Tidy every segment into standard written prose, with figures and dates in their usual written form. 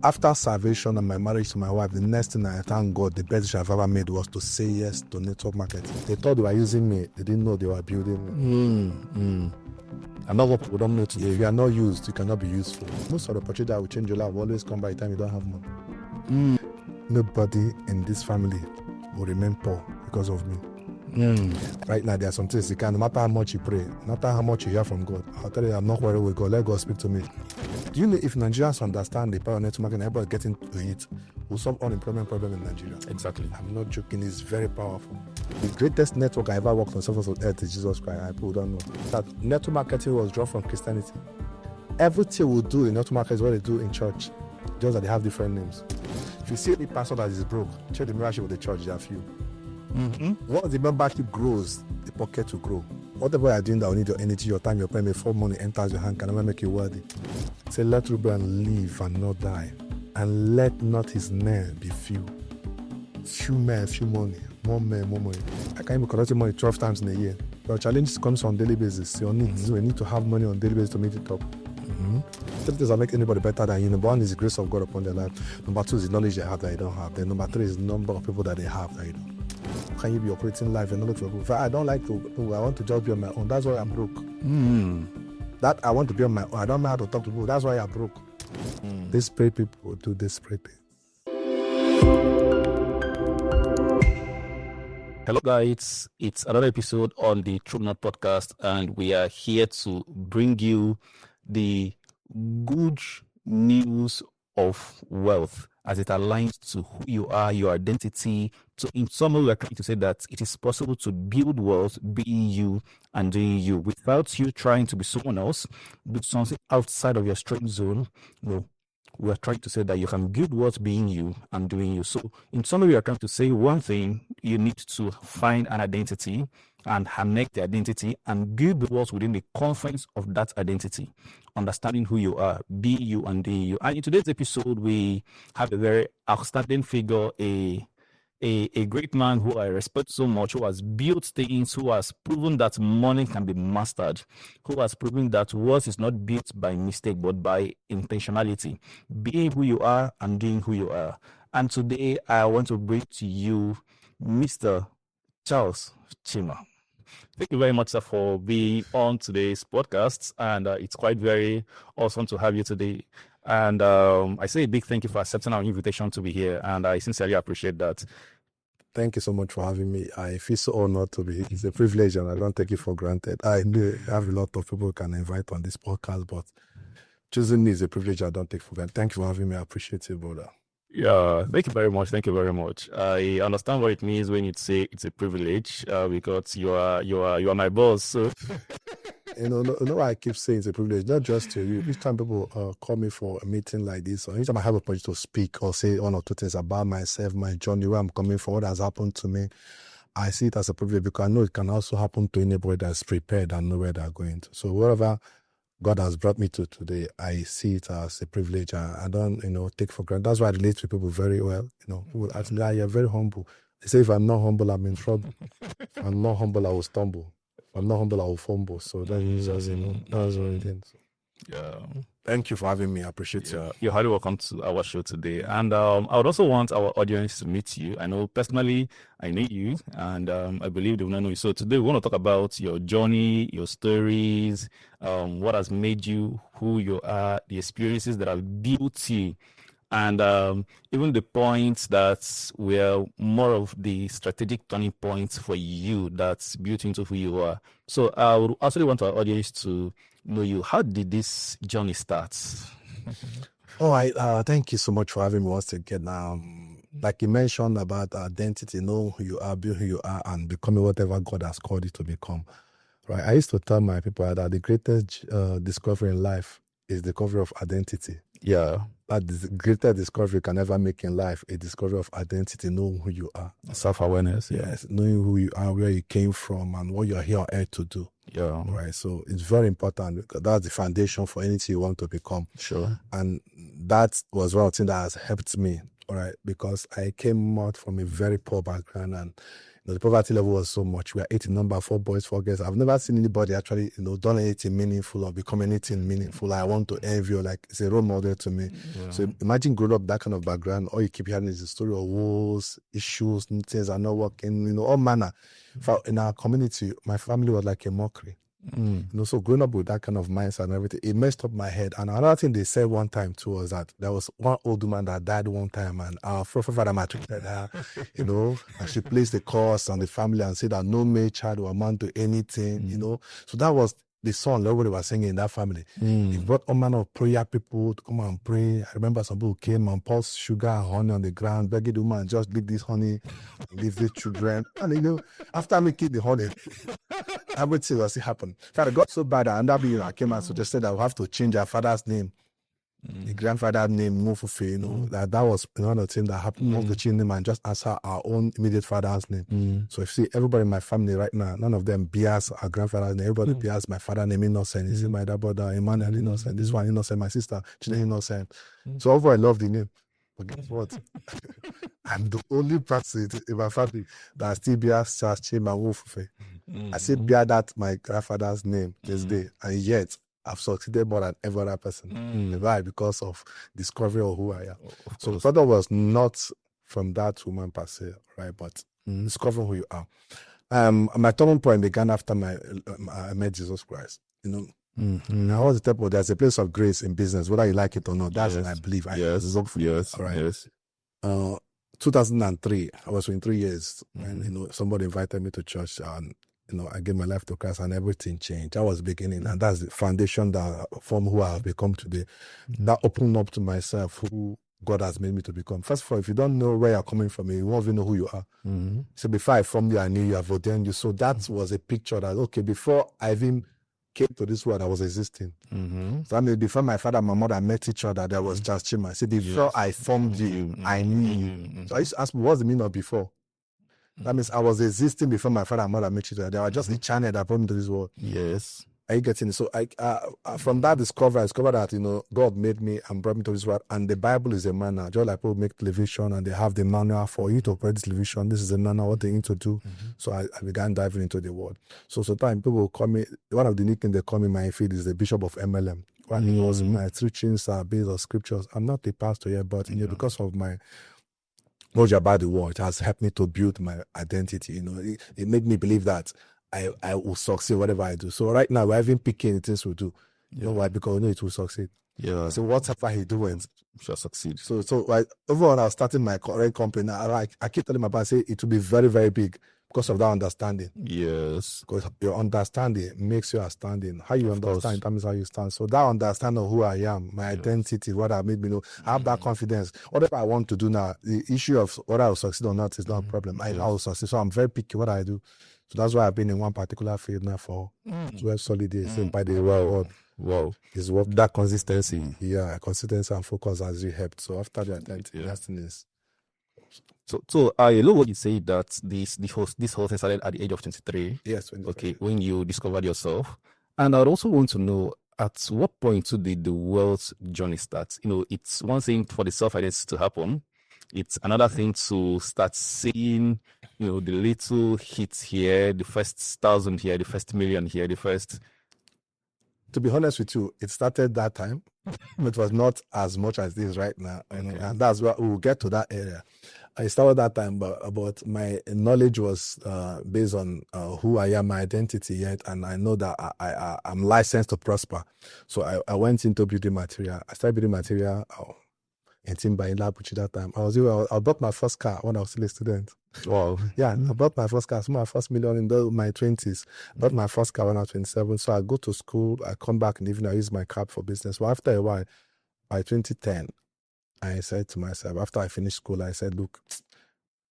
After salvation and my marriage to my wife, the next thing I thank God, the best decision I've ever made was to say yes to network marketing. They thought they were using me. They didn't know they were building me. And not what people don't know today. If you are not used, you cannot be useful. Most of the opportunities that will change your life will always come by the time you don't have money. Nobody in this family will remain poor because of me. Right now, there are some things you can, no matter how much you pray, no matter how much you hear from God, I'll tell you, I'm not worried with God. Let God speak to me. Do you know if Nigerians understand the power of network marketing, everybody getting to it, will solve unemployment problem in Nigeria? Exactly. I'm not joking. It's very powerful. The greatest network I ever worked on surface of earth is Jesus Christ. People don't know that network marketing was drawn from Christianity. Everything we do in network marketing is what they do in church, just that they have different names. If you see any pastor that is broke, check the membership of the church. There are few. Once the membership grows, the pocket will grow. Whatever you are doing that will need your energy, your time, your pen before money enters your hand can never make you worthy. Say, let Ruben live and not die, and let not his name be few. Few men, few money. More men, more money. I can't even collect money 12 times in a year. Your challenge comes on daily basis. Your needs. You need to have money on daily basis to meet it up. Three things that make anybody better than you. Number one is the grace of God upon their life. Number two is the knowledge they have that you don't have. Then number three is the number of people that they have that you don't. How can you be operating life and not look for people? I don't like to. I want to just be on my own. That's why I'm broke. That I want to be on my own. I don't know how to talk to people. That's why I'm broke. Desperate people do desperate things. Hello guys, it's another episode on the True Nut podcast, and we are here to bring you the good news of wealth as it aligns to who you are, your identity. So in summary, we are trying to say that it is possible to build wealth being you and doing you without you trying to be someone else, do something outside of your strength zone. No, we are trying to say that you can build wealth being you and doing you. So in summary, we are trying to say one thing: you need to find an identity and harness the identity and build the wealth within the confines of that identity, understanding who you are, being you and doing you. And in today's episode, we have a very outstanding figure, a great man who I respect so much, who has built things, who has proven that money can be mastered, who has proven that wealth is not built by mistake but by intentionality, being who you are and doing who you are. And today I want to bring to you Mr. Charles Chima. Thank you very much, sir, for being on today's podcast, and it's quite very awesome to have you today. And I say a big thank you for accepting our invitation to be here, and I sincerely appreciate that. Thank you so much for having me. I feel so honored to be here. It's a privilege and I don't take it for granted. I know I have a lot of people who can invite on this podcast, but choosing me is a privilege I don't take for granted. Thank you for having me. I appreciate it, brother. Yeah, thank you very much. Thank you very much. I understand what it means when you say it's a privilege, because you are my boss. So You know why I keep saying it's a privilege, not just to you. Each time people call me for a meeting like this, or anytime I have a opportunity to speak or say one or two things about myself, my journey, where I'm coming from, what has happened to me, I see it as a privilege because I know it can also happen to anybody that's prepared and know where they're going to. So wherever God has brought me to today, I see it as a privilege. I don't, take for granted. That's why I relate to people very well. People ask me, you're very humble. They say if I'm not humble, I'm in trouble. If I'm not humble, I will stumble. If I'm not humble, I will fumble. So that is, that's what it is. yeah. Thank you for having me. I appreciate it. You're highly welcome to our show today. And I would also want our audience to meet you. I know personally I know you, and I believe they will not know you. So today we want to talk about your journey, your stories, what has made you who you are, the experiences that have built you, and even the points that were more of the strategic turning points for you that's built into who you are. So I would also want our audience to know you. How did this journey start? Thank you so much for having me once again. Like you mentioned about identity, know who you are, be who you are, and becoming whatever God has called you to become. Right? I used to tell my people that the greatest discovery in life is the discovery of identity. Yeah. That is the greatest discovery you can ever make in life, a discovery of identity, knowing who you are. Self-awareness. Yes, knowing who you are, where you came from, and what you're here on earth to do. Yeah. Right. So it's very important because that's the foundation for anything you want to become. Sure. And that was one thing that has helped me all right, because I came out from a very poor background, and the poverty level was so much. We are 8 in number, 4 boys, 4 girls. I've never seen anybody actually, done anything meaningful or become anything meaningful. I want to envy you, like it's a role model to me. Yeah. So imagine growing up that kind of background. All you keep hearing is the story of wars, issues, things are not working, all manner. In our community, my family was like a mockery. So growing up with that kind of mindset and everything, it messed up my head. And another thing they said one time too was that there was one old woman that died one time, and our forefather maltreated her, and she placed the curse on the family and said that no male child will amount to anything, So that was the song everybody was singing in that family. It brought all manner of prayer people to come and pray. I remember some people came and poured sugar and honey on the ground, begging the woman, just leave this honey, leave the children. And after making the honey, everything was still happen. It got so bad that I came and suggested that we have to change our father's name. The grandfather's name, Mofufe, that was another thing that happened. Of the change name and just answer our own immediate father's name. So if you see everybody in my family right now, none of them bears our grandfather's name. Everybody bears my father's name, Innocent. You see my dad brother Emmanuel Innocent. This one Innocent, my sister Chima Innocent. So overall I love the name. But guess what? I'm the only person in my family that still bears Charles Chima Mofufe. I still bear that my grandfather's name this day, and yet I've succeeded more than every other person. Why? Because of discovery of who I am. So the father was not from that woman per se, right? But discovering who you are. My turning point began after I met Jesus Christ. I was the type of, there's a place of grace in business, whether you like it or not. That's what I believe. Yes. All right. Yes. 2003, I was 23 years, and somebody invited me to church, and I gave my life to Christ, and everything changed. That was the beginning, and that's the foundation that formed who I have become today. That opened up to myself who God has made me to become. First of all, if you don't know where you're coming from, you won't even know who you are. So before I formed you, I knew you, I've ordained you. So that was a picture that, okay, before I even came to this world, I was existing. So I mean, before my father and my mother met each other, there was just Chima. See, before I formed you, I knew you. So I used to ask me, what's the meaning of before? That means I was existing before my father and mother met each other. They were just a channel that brought me to this world. Yes. Are you getting it? So from that discovery, I discovered that, God made me and brought me to this world. And the Bible is a manual. Just like people make television and they have the manual for you to operate television. This is the manual, what they need to do. So I began diving into the word. So sometimes people will call me, one of the nicknames they call me in my field is the Bishop of MLM. One thing was my teachings are based on scriptures. I'm not a pastor yet, but because of my knowledge about the world, it has helped me to build my identity. It made me believe that I will succeed whatever I do. So right now we're even picking things we do. You know why? Because we know it will succeed. Yeah. So whatever he doing, shall succeed. So overall, I was starting my current company. I keep telling my boss, say it will be very, very big because of that understanding. Yes. Because your understanding makes you outstanding. How you understand, that means how you stand. So that understanding of who I am, my identity, what I made me know, I have that confidence. Whatever I want to do now, the issue of whether I will succeed or not is not a problem. I will succeed. So I'm very picky what I do. So that's why I've been in one particular field now for 12 solid years. By the way, wow. It's what that consistency. Yeah, consistency and focus has really helped. So after that, that thing is. So I love what you say that this whole thing started at the age of 23. Yes. Okay, when you discovered yourself. And I'd also want to know, at what point did the wealth journey start? It's one thing for the self-identity to happen. It's another thing to start seeing, the little hits here, the first 1,000 here, the first million here, the first. To be honest with you, it started that time. It was not as much as this right now. And that's where we'll get to that area. I started that time, but my knowledge was based on who I am, my identity yet, and I know that I'm licensed to prosper. So I went into building material. I started building material in Timber in Labuchi that time. I bought my first car when I was still a student. Wow. Yeah, I bought my first car. So my first million in my 20s. I bought my first car when I was 27. So I go to school, I come back in the evening, I use my card for business. Well, after a while, by 2010, I said to myself, after I finished school, I said, look,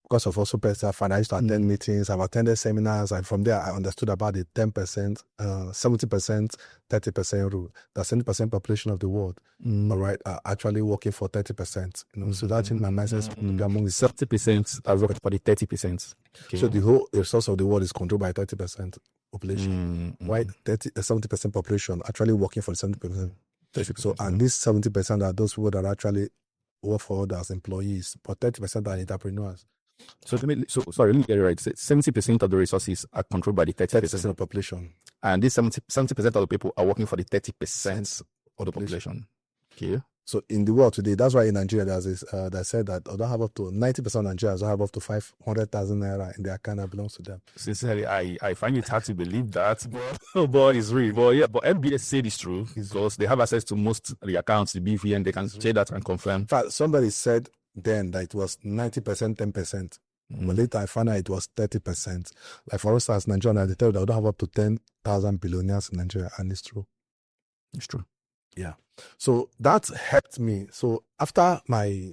because of also personal finance, I used to attend meetings, I've attended seminars, and from there I understood about the 10%, 70%, 30% rule. The 70% population of the world, all right, are actually working for 30%. So that's in my mindset among the 70% are working for the 30%. Okay. So the whole resource of the world is controlled by 30% population. Why 70% population actually working for 70%? So and this 70% are those people that are actually work for others, employees, but 30% are entrepreneurs. So let me get it right. 70% of the resources are controlled by the 30% 30% of the population. and this 70% of the people are working for the 30% of the population. Okay. So in the world today, that's why in Nigeria there's this that said that they don't have up to 90% of Nigerians don't have up to 500,000 naira in their account that belongs to them. Sincerely, I find it hard to believe that, but it's real. But yeah, but MBS said it's true because they have access to most of the accounts, the BVN, they can say that and confirm. In fact, somebody said then that it was 90%, 10%. But later I found out it was 30%. Like for instance, Nigeria, they tell you that we don't have up to 10,000 billionaires in Nigeria, and it's true. It's true. Yeah. So that helped me. So after my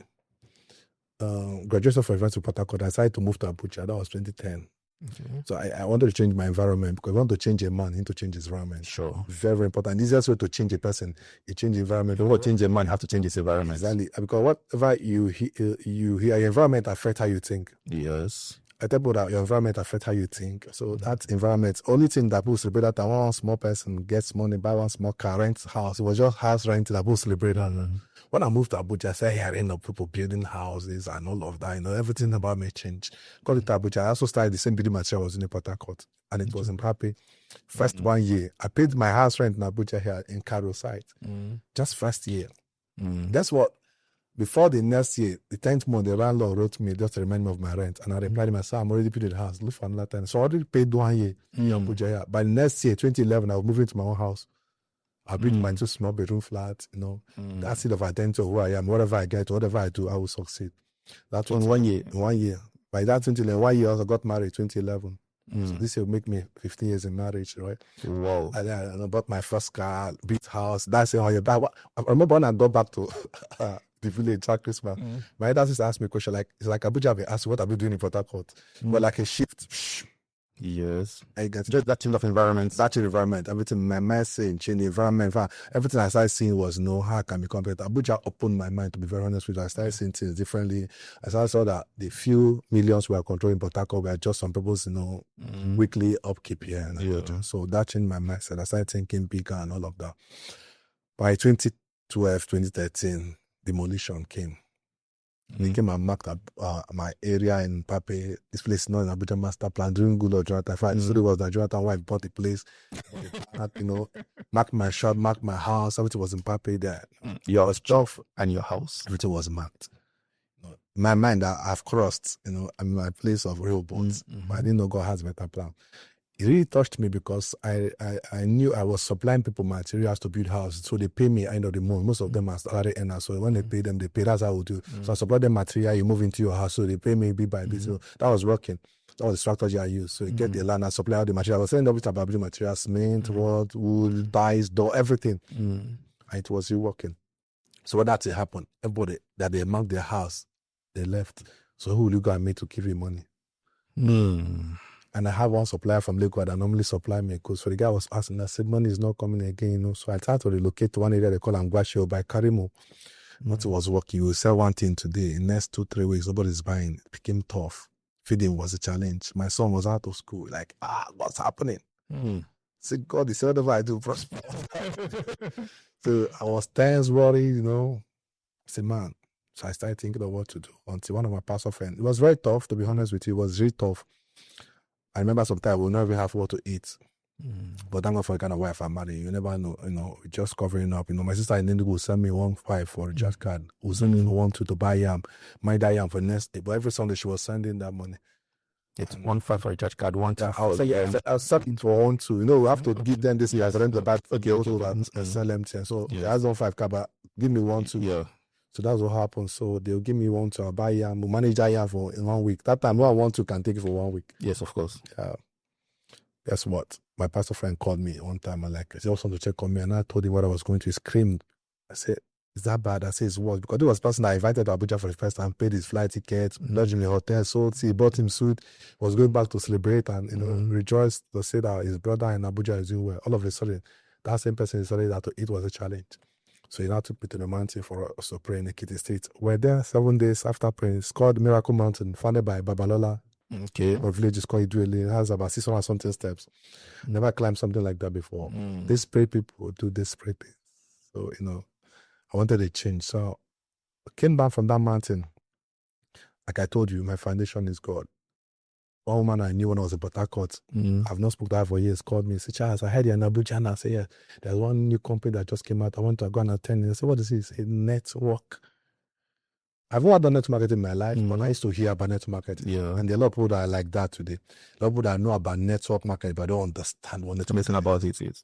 graduation from University of Port Harcourt, I decided to move to Abuja. That was 2010. Okay. So I wanted to change my environment because I want to change a man, you need to change his environment. Sure. Very, very important. The easiest way to change a person is change the environment. If you want to change a man, you have to change his environment. Exactly. Because whatever you hear, your environment affects how you think. Yes. I tell people that your environment affects how you think. So that environment, only thing that people celebrate that one small person gets money, buy one small car, rent house. It was just house rent that people celebrate that. When I moved to Abuja, I started hearing of people building houses and all of that. You know, everything about me changed. Got to Abuja. I also started the same building material I was in Port Harcourt, and it was in Pape. First 1 year, I paid my house rent in Abuja here in Cairo site. Just first year. That's what. Before the next year, the 10th month, the landlord wrote to me just to remind me of my rent. And I replied to myself, I'm already paid the house. Look for another time. So I already paid 1 year in Abuja. Yeah. By the next year, 2011, I was moving to my own house. I'll build my two small bedroom flats, you know. That's it of identity of who I am. Whatever I get, whatever I do, I will succeed. That's in 1 year. In 1 year. By that 2011, 1 year, I also got married 2011. So this year will make me 15 years in marriage, right? Wow. And then I bought my first car, big house. That's how you buy. I remember when I got back to the village at Christmas. My dad just asked me a question like, it's like Abuja, they asked, what are you doing in Port Harcourt? But like a shift. Yes. I get just that change of environment. That change of environment. Everything, my message, change the environment. Everything I started seeing was, no, how can be compared. Abuja opened my mind, to be very honest with you. I started seeing things differently. I started saw that the few millions we are controlling Port Harcourt were just some people's, you know, weekly upkeep here. So that changed my mindset. I started thinking bigger and all of that. By 2012, 2013, demolition came. They came and marked up my area in Pape. This place is not in Abuja master plan. During good of Jonathan. In fact, the story was that Jonathan wife bought the place, you know, marked my shop, marked my house. Everything was in Pape there. Your stuff and your house. Everything was marked. In my mind, I've crossed, you know, I'm in my place of real bonds. But I didn't know God has a better plan. It really touched me because I knew I was supplying people materials to build houses. So they pay me end of the month. Most of them are salary earners. So when they pay them, they pay. That's how I would do. So I supply them material, you move into your house. So they pay me bit by bit. So that was working. That was the strategy I used. So you get the land and supply all the material. I was sending everything about building materials, cement, wood, dyes, door, everything. And it was really working. So when that happened, everybody that they marked their house, they left. So who will you go and meet to give you money? And I have one supplier from Lagos that normally supply me because for the guy I was asking, I said, money is not coming again, you know. So I tried to relocate to one area they call Angwashio by Karimo. Nothing was working. You will sell one thing today. In next 2-3 weeks, nobody's buying. It became tough. Feeding was a challenge. My son was out of school. Like, what's happening? Say, God, it's whatever I do, prosper. So I was tense, worried, you know. I said, man. So I started thinking of what to do until one of my pastor friends. It was very tough, to be honest with you. It was really tough. I remember sometimes we'll never have what to eat. But thank God for the kind of wife I married. You never know, you know, just covering up. You know, my sister in Indigo will send me 1.5 for a recharge card. Will send me 1.2 to buy yam. Might buy yam for next day. But every Sunday she was sending that money. It's 1.5 for a recharge card, 1.2. I was selling for 1.2. You know, we have to give them this year. I rent the back. Okay, also and sell empty. So that's 1.5 card, but give me 1.2. Yeah. So that's what happened. So they'll give me 1.2. I'll buy yam. We'll manage that yam in 1 week. That time, what I want to can take it for 1 week. Yes, of course. Yeah. Guess what? My pastor friend called me one time and like, he also wanted to check on me and I told him what I was going to. He screamed. I said, is that bad? I said, it's worse. Because it was a person I invited to Abuja for the first time, paid his flight ticket, lodged in the hotel, so he bought him suit, was going back to celebrate and, you know, rejoice to say that his brother in Abuja is doing well. All of a sudden, that same person decided that it was a challenge. So he now took me to the mountain for us to pray in Ekiti State. We're there 7 days after praying. It's called Miracle Mountain, founded by Babalola. Okay. Our village is called Iduele. It has about 600 something steps. Never climbed something like that before. These spray people do this spray things. So, you know, I wanted a change. So Came back from that mountain. Like I told you, my foundation is God. One woman I knew when I was in Port Harcourt, I've not spoken to her for years, called me and said, Charles, I heard you're in Abuja. And I said, yeah, there's one new company that just came out. I want to go and attend it. I said, what is this? A network. I've never done network marketing in my life, but I used to hear about network marketing. Yeah. And there are a lot of people that are like that today. A lot of people that know about network marketing, but don't understand what network Something about it is.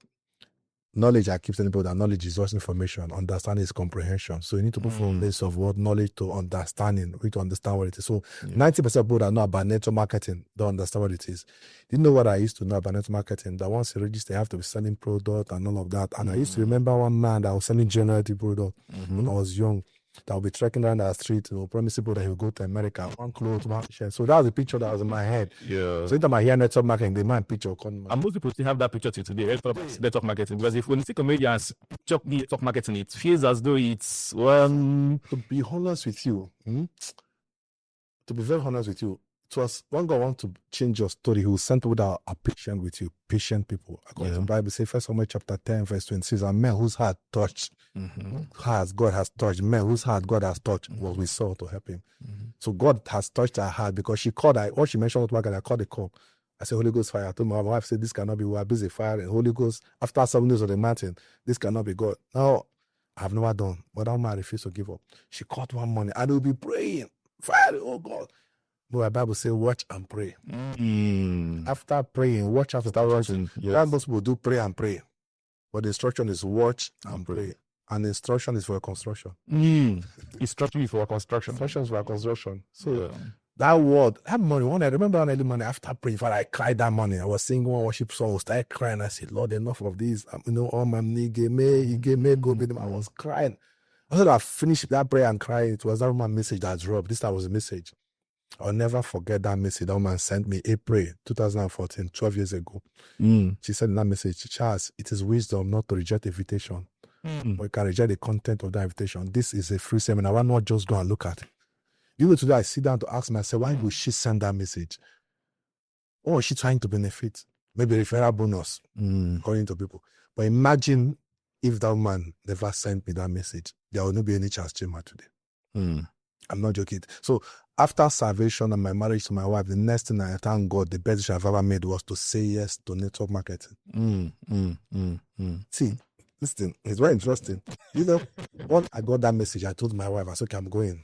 Knowledge, I keep telling people that knowledge is just information, understanding is comprehension. So you need to put from a place of what knowledge to understanding, we need to understand what it is. So 90% of people that know about network marketing don't understand what it is. You know what I used to know about network marketing? That once you register, you have to be selling product and all of that. And I used to remember one man that was selling generative product when I was young. That would be trekking down the street, promising people that he would go to America, one clothes, one shirt. So that was the picture that was in my head. Yeah. So anytime I hear network marketing, the man picture come. And most people still have that picture till today. Let's talk about network marketing. Because if when you see comedians talk network marketing, it feels as though it's To be honest with you, to be very honest with you, it was when God wants to change your story, he will send people that are patient with you, patient people. According to the Bible, say 1 Samuel chapter 10, verse 26, and men whose heart touched, God has touched, men whose heart God has touched, was we saw to help him. So God has touched her heart because she called, what she mentioned, I called the call. I said, Holy Ghost fire. I told my wife, said, this cannot be, we are busy firing. Holy Ghost, after 7 days of the mountain, this cannot be God. Now, I've never done, but that woman refused to give up. She caught one morning and will be praying, fire, oh God. But the Bible says, watch and pray. After praying, watch after watching. Yes. Most people do pray and pray. But the instruction is watch and pray. And the instruction is for a construction. Instruction is for construction. Instruction is for a construction. So that word, that morning, I remember one early morning after praying, I cried that morning. I was singing one worship song, I started crying. I said, Lord, enough of this. All my nigga, he gave me, go with him. I was crying. After I finished that prayer and crying, it was that woman message that dropped. This time was a message. I'll never forget that message that woman sent me April 2014, 12 years ago. She said in that message, Charles, it is wisdom not to reject invitation, but you can reject the content of that invitation. This is a free seminar. Why not just go and look at it? You know, today I sit down to ask myself, why would she send that message? Or is she trying to benefit? Maybe referral bonus, according to people. But imagine if that woman never sent me that message, there will not be any Charles Chima today. I'm not joking. So after salvation and my marriage to my wife, the next thing I thank God, the best decision I've ever made was to say yes to network marketing. See, listen, it's very interesting. You know, when I got that message, I told my wife, I said, okay, I'm going.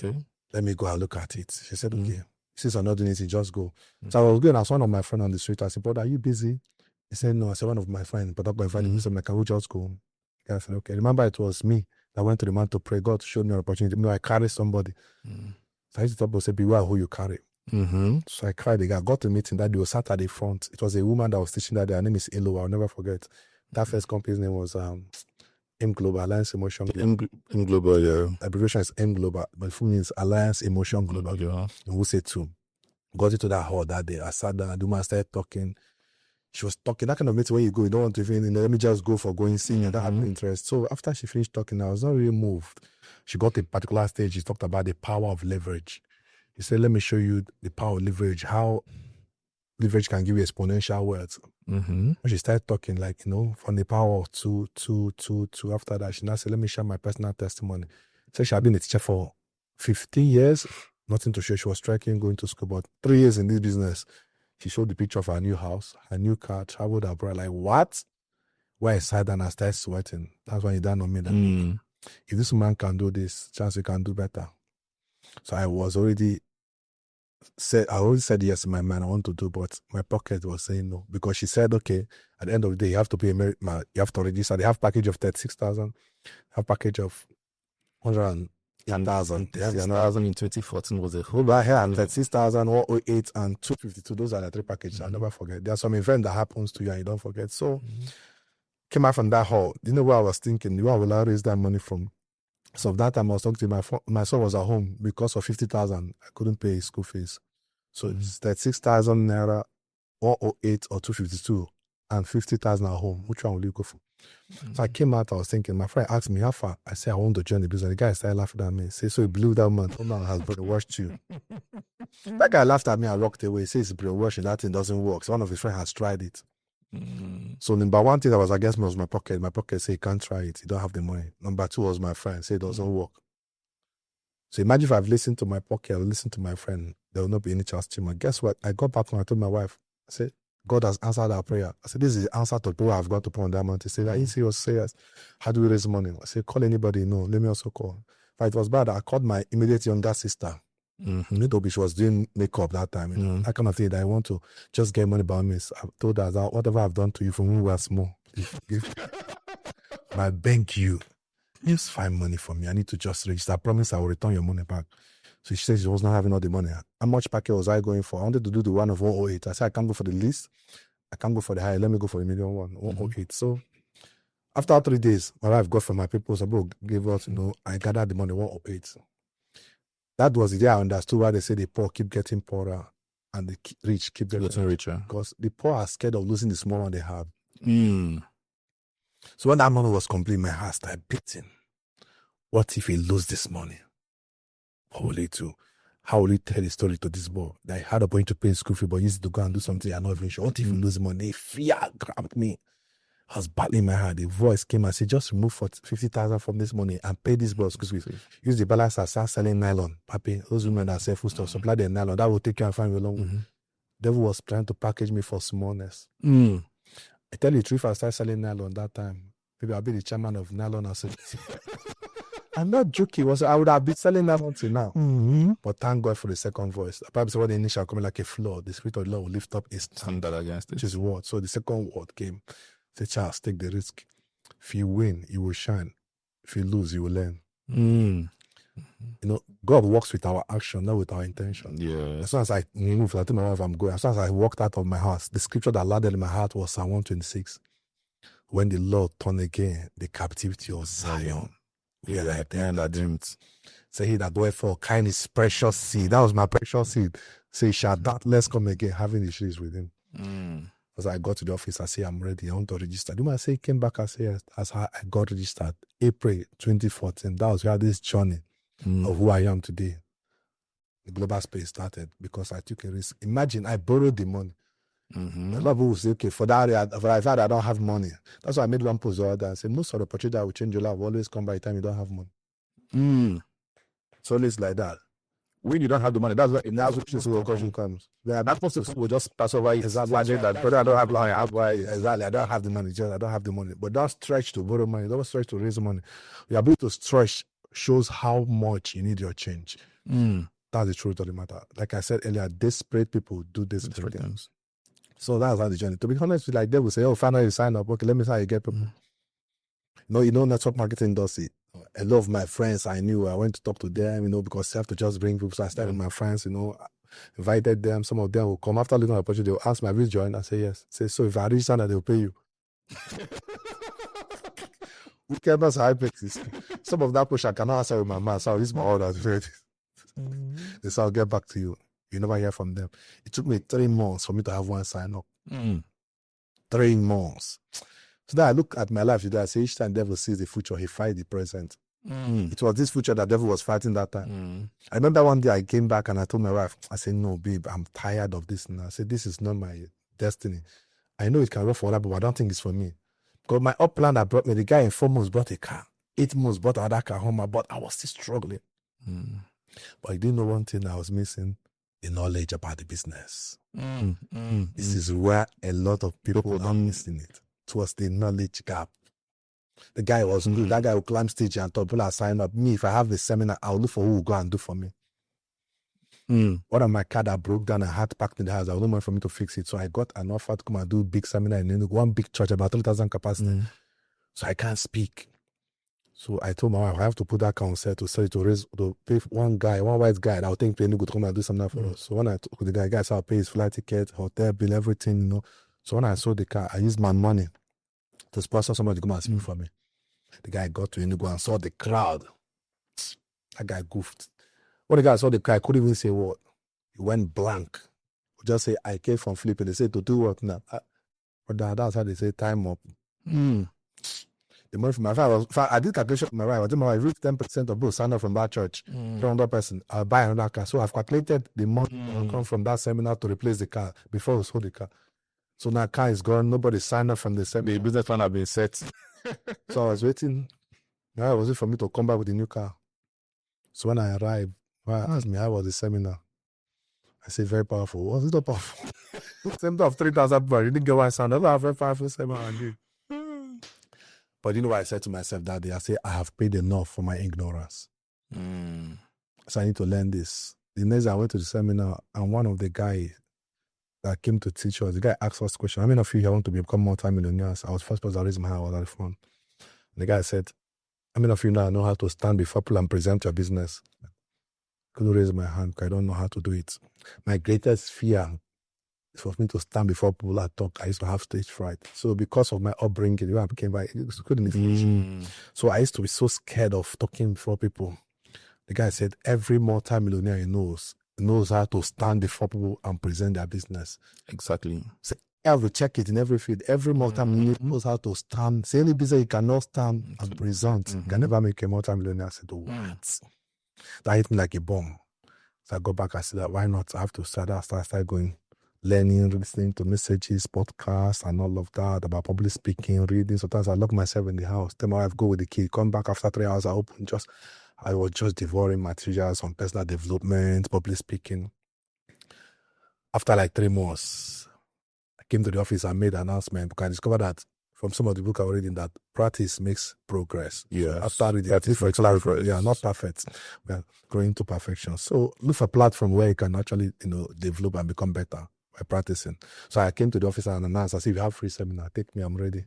Okay. Let me go and look at it. She said, okay. Since I'm not doing it, just go. So I was going, I saw one of my friends on the street. I said, brother, are you busy? He said, no. I said, one of my friends, but I'm inviting me. So I'm like, can we just go? I said, okay. Remember, it was me that went to the man to pray. God showed me an opportunity. I carry somebody. So I used to tell people, say, beware who you carry. So I cried again. I got to meeting that day. Was sat at the front. It was a woman that was teaching that day. Her name is Elo. I'll never forget. That first company's name was M Global, Alliance Emotion Global. M Global, yeah. Abbreviation is M Global, but full means Alliance Emotion Global. Yeah. And we say two. Got into that hall that day. I sat down. The woman started talking. She was talking. That kind of meeting where you go, you don't want to even, let me just go for going sing, and that had no interest. So after she finished talking, I was not really moved. She got to a particular stage. She talked about the power of leverage. He said, let me show you the power of leverage, how leverage can give you exponential wealth. When she started talking, from the power of two. After that, she now said, let me share my personal testimony. So she had been a teacher for 15 years, nothing to show. She was striking, going to school, but 3 years in this business. She showed the picture of her new house, her new car, traveled abroad. Like, what? When I sat down, I started sweating. That's when he done on me. That if this man can do this, chance we can do better. So I already said yes in my mind, I want to do, but my pocket was saying no. Because she said, okay, at the end of the day, you have to pay you have to register. They have package of 36,000, have package of 100,000. 10,000 in 2014 was a whole lot here, and 36,000, 108, and 252. Those are the three packages. I'll never forget. There's some event that happens to you and you don't forget. So, came out from that hall. Do you know where I was thinking? Where will I raise that money from? So, that time I was talking to my son was at home because of 50,000. I couldn't pay his school fees. So, it's 36,000 naira, 108 or 252, and 50,000 at home. Which one will you go for? So I came out, I was thinking, my friend asked me how far. I said, I want to join the business. The guy started laughing at me. Say, so he blew that man. Oh man has brainwashed you. That guy laughed at me and walked away. He says it's brainwashing, that thing doesn't work. So one of his friends has tried it. So number one thing that was against me was my pocket. My pocket said, you can't try it. You don't have the money. Number two was my friend. Said it doesn't work. So imagine if I've listened to my pocket or listened to my friend, there will not be any chance, Chima. Guess what? I got back home, I told my wife, I said, God has answered our prayer. I said, this is the answer to the prayer I've got to put on that mountain. She said, are you serious? Say yes. How do we raise money? I said, call anybody. No, let me also call. But it was bad. I called my immediate younger sister. Maybe she was doing makeup that time. You know, that kind of thing that I want to just get money by me. So I told her that whatever I've done to you from when we were small, I beg you, just find money for me. I need to just register. I promise I will return your money back. So she said she was not having all the money. How much packet was I going for? I wanted to do the one of 108. I said, I can't go for the least. I can't go for the high. Let me go for the medium one, 108. So after 3 days, my wife got from my people. So bro, gave us, I gathered the money, 108. That was the day I understood why they say the poor keep getting poorer and the rich keep getting richer. Because the poor are scared of losing the small one they have. So when that money was complete, my heart started beating. What if he lose this money? What will he do? How will he tell the story to this boy that he had a point to pay school fee, but he used to go and do something I'm not even sure? What if he lose the money? Fear grabbed me. I was battling my heart. The voice came and said, just remove 50,000 from this money and pay this boss because we use the balance and start selling nylon. Papi, those women that sell food stuff, supply their nylon. That will take you and find you long. Devil was trying to package me for smallness. I tell you the truth, I started selling nylon that time. Maybe I'll be the chairman of nylon. I'm not joking. I would have been selling nylon till now. But thank God for the second voice. Probably when the initial coming like a flood, the Spirit of the Lord will lift up a standard against it. Which is what? So the second word came. Say, Charles, take the risk. If you win, you will shine. If you lose, you will learn. God works with our action, not with our intention. Yeah. As soon as I moved, I told my wife I'm going. As soon as I walked out of my house, the scripture that landed in my heart was Psalm 126. When the Lord turned again the captivity of Zion. Yeah, like the end I dreamed. Say he that doeth for kindness precious seed. That was my precious seed. Say, shall doubtless come again, having the shoes with him. As I got to the office, I say, I'm ready. I want to register. Do I say, came back, I say, yes. As I got registered, April 2014, that was where this journey of who I am today. The global space started because I took a risk. Imagine, I borrowed the money. A lot of people will say, okay, for that, I don't have money. That's why I made one post the other day and said, most of the opportunity that will change your life will always come by the time you don't have money. It's always like that. When you don't have the money, that's why in that question comes. That most of people will just pass over it. Exactly. That, but I don't have money. Exactly. I don't have the money. I don't have the money. But don't stretch to borrow money. Don't stretch to raise money. Your ability to stretch shows how much you need your change. That's the truth of the matter. Like I said earlier, desperate people do desperate things. So that's how the journey. To be honest, like they will say, "Oh, finally you sign up. Okay, let me see how you get people." Network marketing does it. A lot of my friends I knew, I went to talk to them, because I have to just bring people. So I started with my friends, invited them. Some of them will come after looking at the opportunity. They'll ask me, "Have you joined?" I say yes. Say, so if I reach out, they'll pay you. Who cares how I pay this? Some of that push I cannot answer with my mouth. So I'll use my orders. They say, I'll get back to you. You never hear from them. It took me 3 months for me to have one sign up. 3 months. So then I look at my life today, I say each time the devil sees the future, he fights the present. It was this future that the devil was fighting that time. I remember one day I came back and I told my wife, I said, no, babe, I'm tired of this. And I said, this is not my destiny. I know it can work for other, but I don't think it's for me. Because my up plan that brought me, the guy in 4 months brought a car. 8 months brought another car home, but I was still struggling. But I didn't know one thing I was missing. The knowledge about the business. This is where a lot of people are missing it. It was the knowledge gap. The guy was good. That guy will climb stage and talk, people are signing up. Me, if I have the seminar, I'll look for who will go and do for me. One of my car that broke down and had packed in the house, there was no money for me to fix it. So I got an offer to come and do a big seminar in Enugu, one big church, about 3,000 capacity. So I can't speak. So I told my wife, I have to put that council to sell it to pay one white guy that will take me to come and do something for us. So when I took the guy said I'll pay his flight ticket, hotel bill, everything, So when I sold the car, I used my money to sponsor somebody to come and speak for me. The guy got to Enugu and saw the crowd. That guy goofed. When the guy saw the car, I couldn't even say what. He went blank. Just say, I came from Philippines. They said, to do what now? But that's how they say, time up. The money from my father, I did calculation from my wife. I told my wife, if 10% of both sign up from that church, 300 person, I'll buy another car. So I've calculated the money that will come from that seminar to replace the car before we sold the car. So now car is gone. Nobody signed up from the seminar. The business plan has been set. So I was waiting. Now it was it for me to come back with a new car. So when I arrived, I asked me how was the seminar. I said very powerful. Was it not powerful? Seminar of 3,000 people. You didn't get what I sounded. I have a very powerful seminar I did. But you know what I said to myself that day? I said, I have paid enough for my ignorance. So I need to learn this. The next day I went to the seminar, and one of the guys that came to teach us, the guy asked us a question. How many of you here want to become multi-millionaires? I was first person to raise my hand. I was at the front. The guy said, how many of you now know how to stand before people and present your business? I couldn't raise my hand because I don't know how to do it. My greatest fear is for me to stand before people and talk. I used to have stage fright. So because of my upbringing, when I became by, couldn't even. So I used to be so scared of talking before people. The guy said, every multi-millionaire he knows how to stand before people and present their business. Exactly. So I have to check it in every field. Every multi-millionaire knows how to stand. Say any business you cannot stand and present. You can never make a multi-millionaire. I said, oh, what? That hit me like a bomb. So I go back, I said, that, why not? I have to start going, learning, listening to messages, podcasts, and all of that about public speaking, reading. Sometimes I lock myself in the house. Tell my wife, go with the kid. Come back after 3 hours, I was just devouring materials on personal development, public speaking. After like 3 months, I came to the office and made an announcement because I discovered that from some of the book I was reading that practice makes progress. Yes. After reading, not perfect. We are growing to perfection. So look for a platform where you can actually, develop and become better by practicing. So I came to the office and announced, I said, if you have free seminar, take me, I'm ready.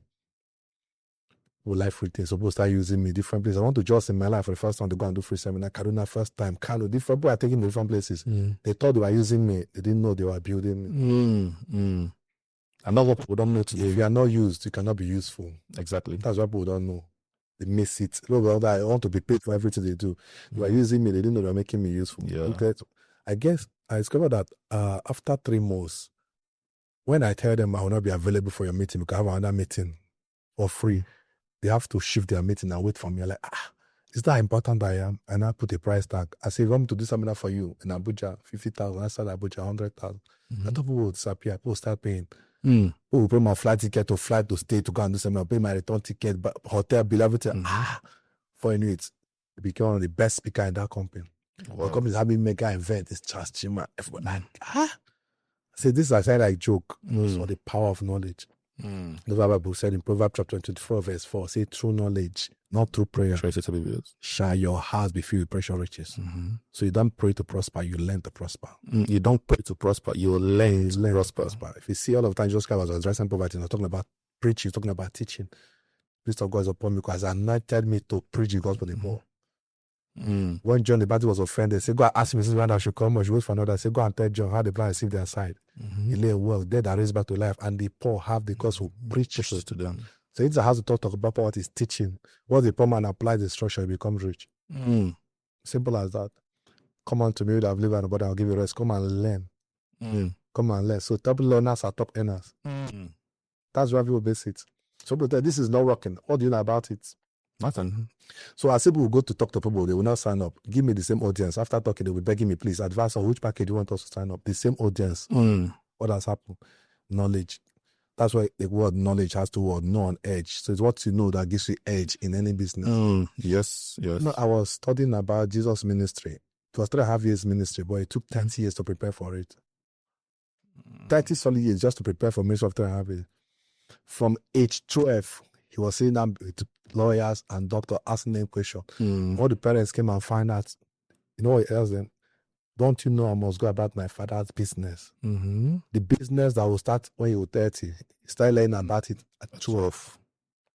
Life free things. Supposed to start using me different places. I want to just in my life for the first time to go and do free seminar. Kaduna first time. Kano, different people are taking me different places. They thought they were using me. They didn't know they were building me. And not what people don't know today. If you are not used, you cannot be useful. Exactly. That's what people don't know. They miss it. I want to be paid for everything they do. They were using me. They didn't know they were making me useful. Yeah. Okay. I guess I discovered that after 3 months, when I tell them I will not be available for your meeting because I have another meeting for free, they have to shift their meeting and wait for me. I'm like, is that important I am? And I put a price tag. I say, if I'm to do something for you in Abuja, 50,000. I said Abuja, 100,000. I thought people would disappear. People would start paying. People will pay my flight ticket to fly to stay to go and do something. I'll pay my return ticket, hotel bill, everything. For it became one of the best speakers in that company. Wow. The company is having mega event. It's just Chima. Everyone like, I say this I said like joke. So the power of knowledge. The Bible said in Proverbs chapter 24, verse 4, say true knowledge, not through prayer, shall your house be filled with precious riches. So you don't pray to prosper, you learn to prosper. You don't pray to prosper, you learn to prosper. If you see all of the time, Jesus Christ was addressing poverty, not talking about preaching, talking about teaching. The Spirit of God is upon me because He anointed me to preach the gospel to the poor. When John the Baptist was offended, he said, go and ask me when I should come or should wait for another. I said, go and tell John how the blind receive their sight. He lay well, dead and raised back to life, and the poor have the gospel preached to them. So it's a house to talk about what is teaching. What the poor man applies the instruction, he becomes rich. Simple as that. Come on to me, I've lived and body, I'll give you rest. Come and learn. Come and learn. So top learners are top earners. That's why people base it. So but this is not working. What do you know about it? Nothing. So as people will go to talk to people, they will not sign up. Give me the same audience. After talking, they will begging me, please advise on which package you want us to sign up. The same audience. What has happened? Knowledge. That's why the word knowledge has to word know on edge. So it's what you know that gives you edge in any business. Yes. I was studying about Jesus' ministry. It was 3.5 years ministry, but it took 30 years to prepare for it. 30 solid years just to prepare for ministry of 3.5 years. From age 12, he was sitting down with lawyers and doctors asking them questions. All the parents came and found out, you know what he asked them? Don't you know I must go about my father's business? The business that will start when he was 30. He started learning about it at 12.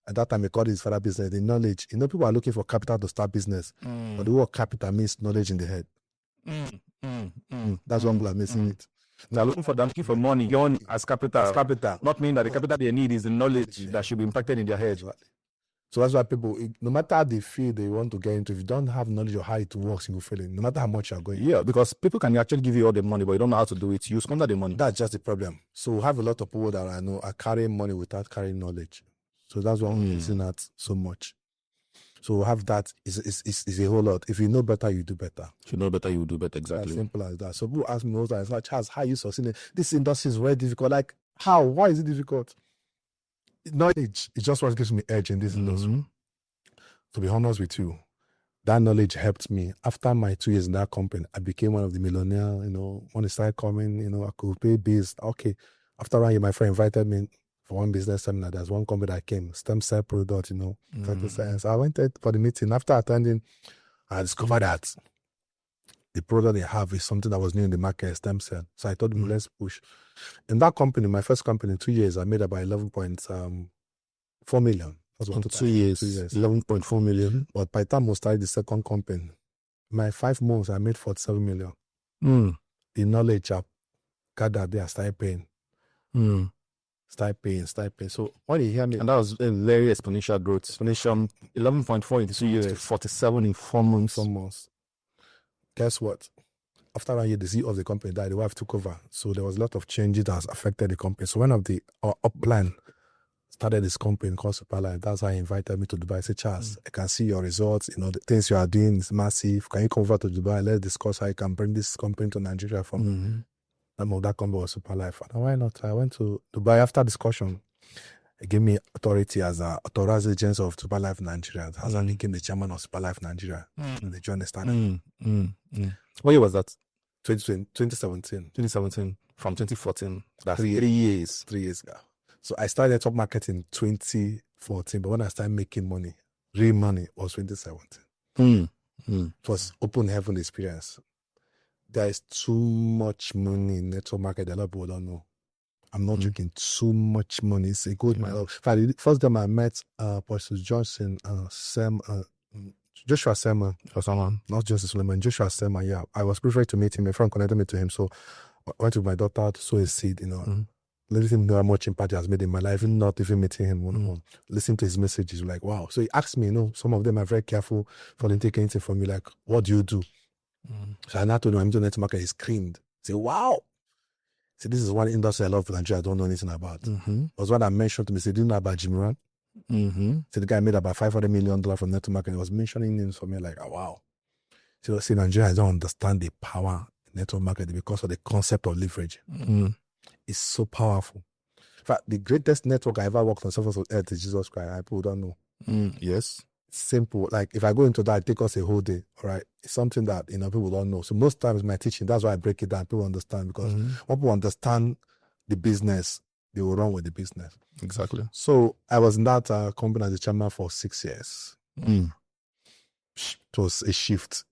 At that time, he called his father business, the knowledge. You know, people are looking for capital to start business. But the word capital means knowledge in the head. That's one people are missing it. They're looking for money as capital. Not meaning that the capital they need is the knowledge that should be impacted in their head. Exactly. So that's why people, no matter the field they want to get into, if you don't have knowledge of how it works, you will fail it, no matter how much you're going. Yeah, because people can actually give you all the money, but you don't know how to do it. You squander the money. That's just the problem. So we have a lot of people that I know are carrying money without carrying knowledge. So that's why we're missing that so much. So have that is a whole lot. If you know better, you do better. If you know better, you do better. Exactly. As simple as that. So people ask me all the time, Charles, how you succeeding? This industry is very difficult. Like, how? Why is it difficult? Knowledge is just what gives me edge in this industry. To be honest with you, that knowledge helped me. After my 2 years in that company, I became one of the millionaires. When it started coming, I could pay bills. Okay. After 1 year, my friend invited me for one business seminar. There's one company that came, stem cell product, fertile science. I went there for the meeting. After attending, I discovered that the product they have is something that was new in the market, stem cell. So I told them, let's push. In that company, my first company, in 2 years, I made about 11.4 million. That's what 2 years, 11.4 million. But by the time I started the second company, my 5 months, I made 47 million. The knowledge I gathered there, I started paying. Start paying. So when you hear me, and that was a very exponential growth. Exponential 11.4 in 2 years, 47 in 4 months. 4 months. Guess what? After 1 year, the CEO of the company died. The wife took over. So there was a lot of changes that has affected the company. So one of the upline started this company called Superlife. That's how he invited me to Dubai. I said, Charles, I can see your results. The things you are doing is massive. Can you come over to Dubai? Let's discuss how you can bring this company to Nigeria from. That company was Superlife. And why not? I went to Dubai after discussion. He gave me authority as a authorized agent of Superlife Nigeria. As I became the chairman of Superlife Nigeria. And the journey started. What year was that? 2017. 2017. From 2014. That's 3 years. 3 years ago. So I started top market in 2014, but when I started making money, real money, was 2017. It was open heaven experience. There is too much money in network market that a lot of people don't know. I'm not joking. Too much money. It's a good man. First time I met Pastor Johnson, Joshua Selman, not Joseph Suleiman, Joshua Selman. Yeah, I was preferred to meet him. A friend connected me to him, so I went with my daughter to sow a seed. Let him know how much impact he has made in my life. Even not even meeting him one-on-one. Listen to his messages, like wow. So he asked me, some of them are very careful for them taking anything from me. Like, what do you do? So I now told him I'm doing network market. He screamed. Say, wow. See, this is one industry I love in Nigeria I don't know anything about. It was what I mentioned to me. Say, do you know about Chima? So the guy made about $500 million from network market. He was mentioning names for me, like, oh, wow. So see, Nigerians don't understand the power in network marketing because of the concept of leverage. It's so powerful. In fact, the greatest network I ever worked on surface of earth is Jesus Christ. People don't know. Yes. Simple. Like if I go into that, it takes us a whole day. All right. It's something that people don't know. So most times my teaching, that's why I break it down. People understand because when people understand the business, they will run with the business. Exactly. So I was in that company as a chairman for 6 years. It was a shift.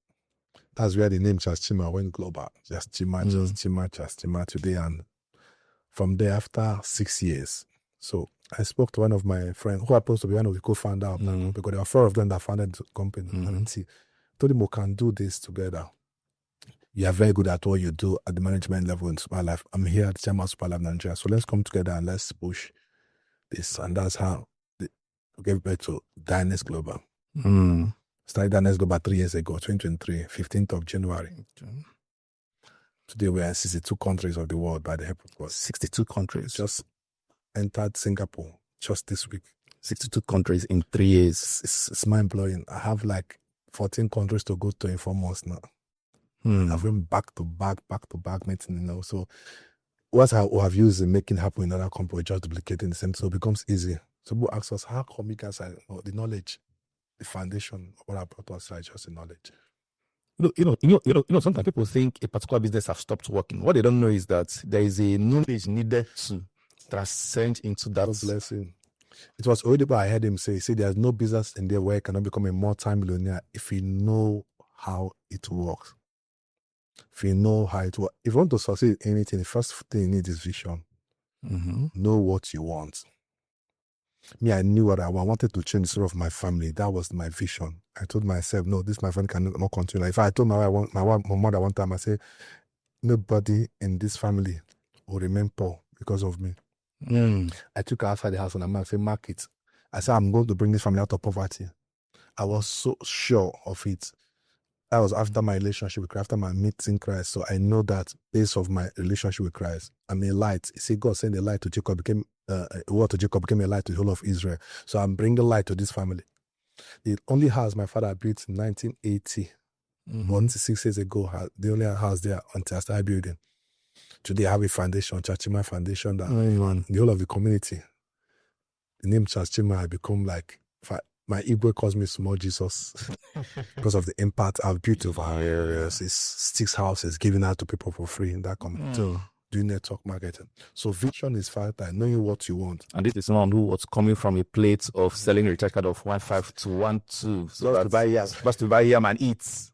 That's where the name Charles Chima went global. Just Chima today. And from there, after 6 years, so I spoke to one of my friends who happens to be one of the co-founders of that, because there were 4 of them that founded the company. And I told him we can do this together. You are very good at what you do at the management level in Superlife. I'm here at the chairman of Superlife Nigeria. So let's come together and let's push this. And that's how we gave birth to Dynest Global. Started Dynest Global 3 years ago, 2023, 15th of January. Today we are in 62 countries of the world by the help of God. 62 countries. Just entered Singapore just this week. 62 countries in 3 years. It's mind-blowing. I have like 14 countries to go to in 4 months now. I've been back to back meeting, So what I have used in making happen in other companies, just duplicating the same, so it becomes easy. So people ask us, how come you guys are the knowledge, the foundation of what I brought us is just the knowledge. Sometimes people think a particular business has stopped working. What they don't know is that there is a knowledge needed to transcend into that blessing. It was already what I heard him say, there's no business in there where you cannot become a multi-millionaire if you know how it works. If you know how it works. If you want to succeed in anything, the first thing you need is vision. Know what you want. Me, I knew what I want. I wanted to change the story of my family. That was my vision. I told myself, no, this my family cannot continue. Like if I told my mother one time, I said, nobody in this family will remain poor because of me. I took her outside the house and I said, mark it. I said, I'm going to bring this family out of poverty. I was so sure of it. That was after my relationship with Christ, after my meeting Christ. So I know that based of my relationship with Christ, I'm a light. You see, God sent a light to Jacob, became a word to Jacob, became a light to the whole of Israel. So I'm bringing light to this family. The only house my father built in 1980, 6 years ago, the only house there until I started building. Today I have a foundation, Chima Foundation, that the whole of the community, the name Chima, I become like My Igbo calls me Small Jesus because of the impact I've built over areas. It's 6 houses giving out to people for free in that community. Doing network marketing. So vision is vital, knowing what you want. And this is someone who was coming from a plate of selling a recharge card of 1.5 to 1.2. So Just to buy yam. Just to buy yam and eat.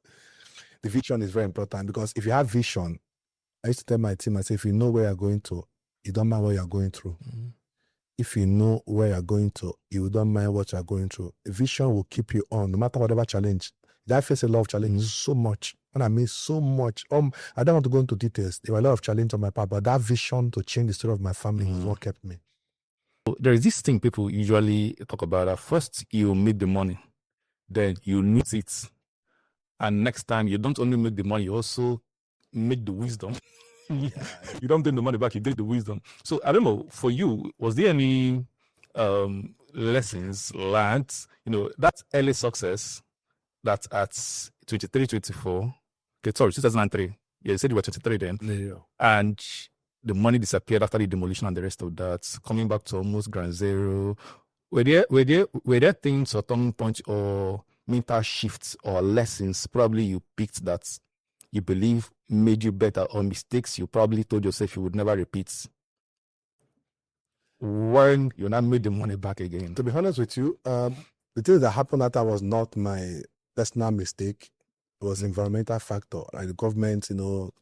The vision is very important because if you have vision, I used to tell my team, I say, if you know where you're going to, you don't mind what you're going through. If you know where you're going to, you don't mind what you're going through. A vision will keep you on, no matter whatever challenge. I face a lot of challenges, so much. And I mean so much. I don't want to go into details. There were a lot of challenges on my part, but that vision to change the story of my family is what kept me. So there is this thing people usually talk about. That first you make the money, then you need it. And next time you don't only make the money, you also make the wisdom. You don't take the money back, you take the wisdom. So I don't know, for you, was there any lessons learned, that early success that at 23, 24, 2003, you said you were 23 then, and the money disappeared after the demolition and the rest of that, coming back to almost ground zero. Were there things or turning points or mental shifts or lessons probably you picked that you believe made you better, or mistakes you probably told yourself you would never repeat when you now made the money back again? To be honest with you, the thing that happened that was not my personal mistake. It was environmental factor, like the government,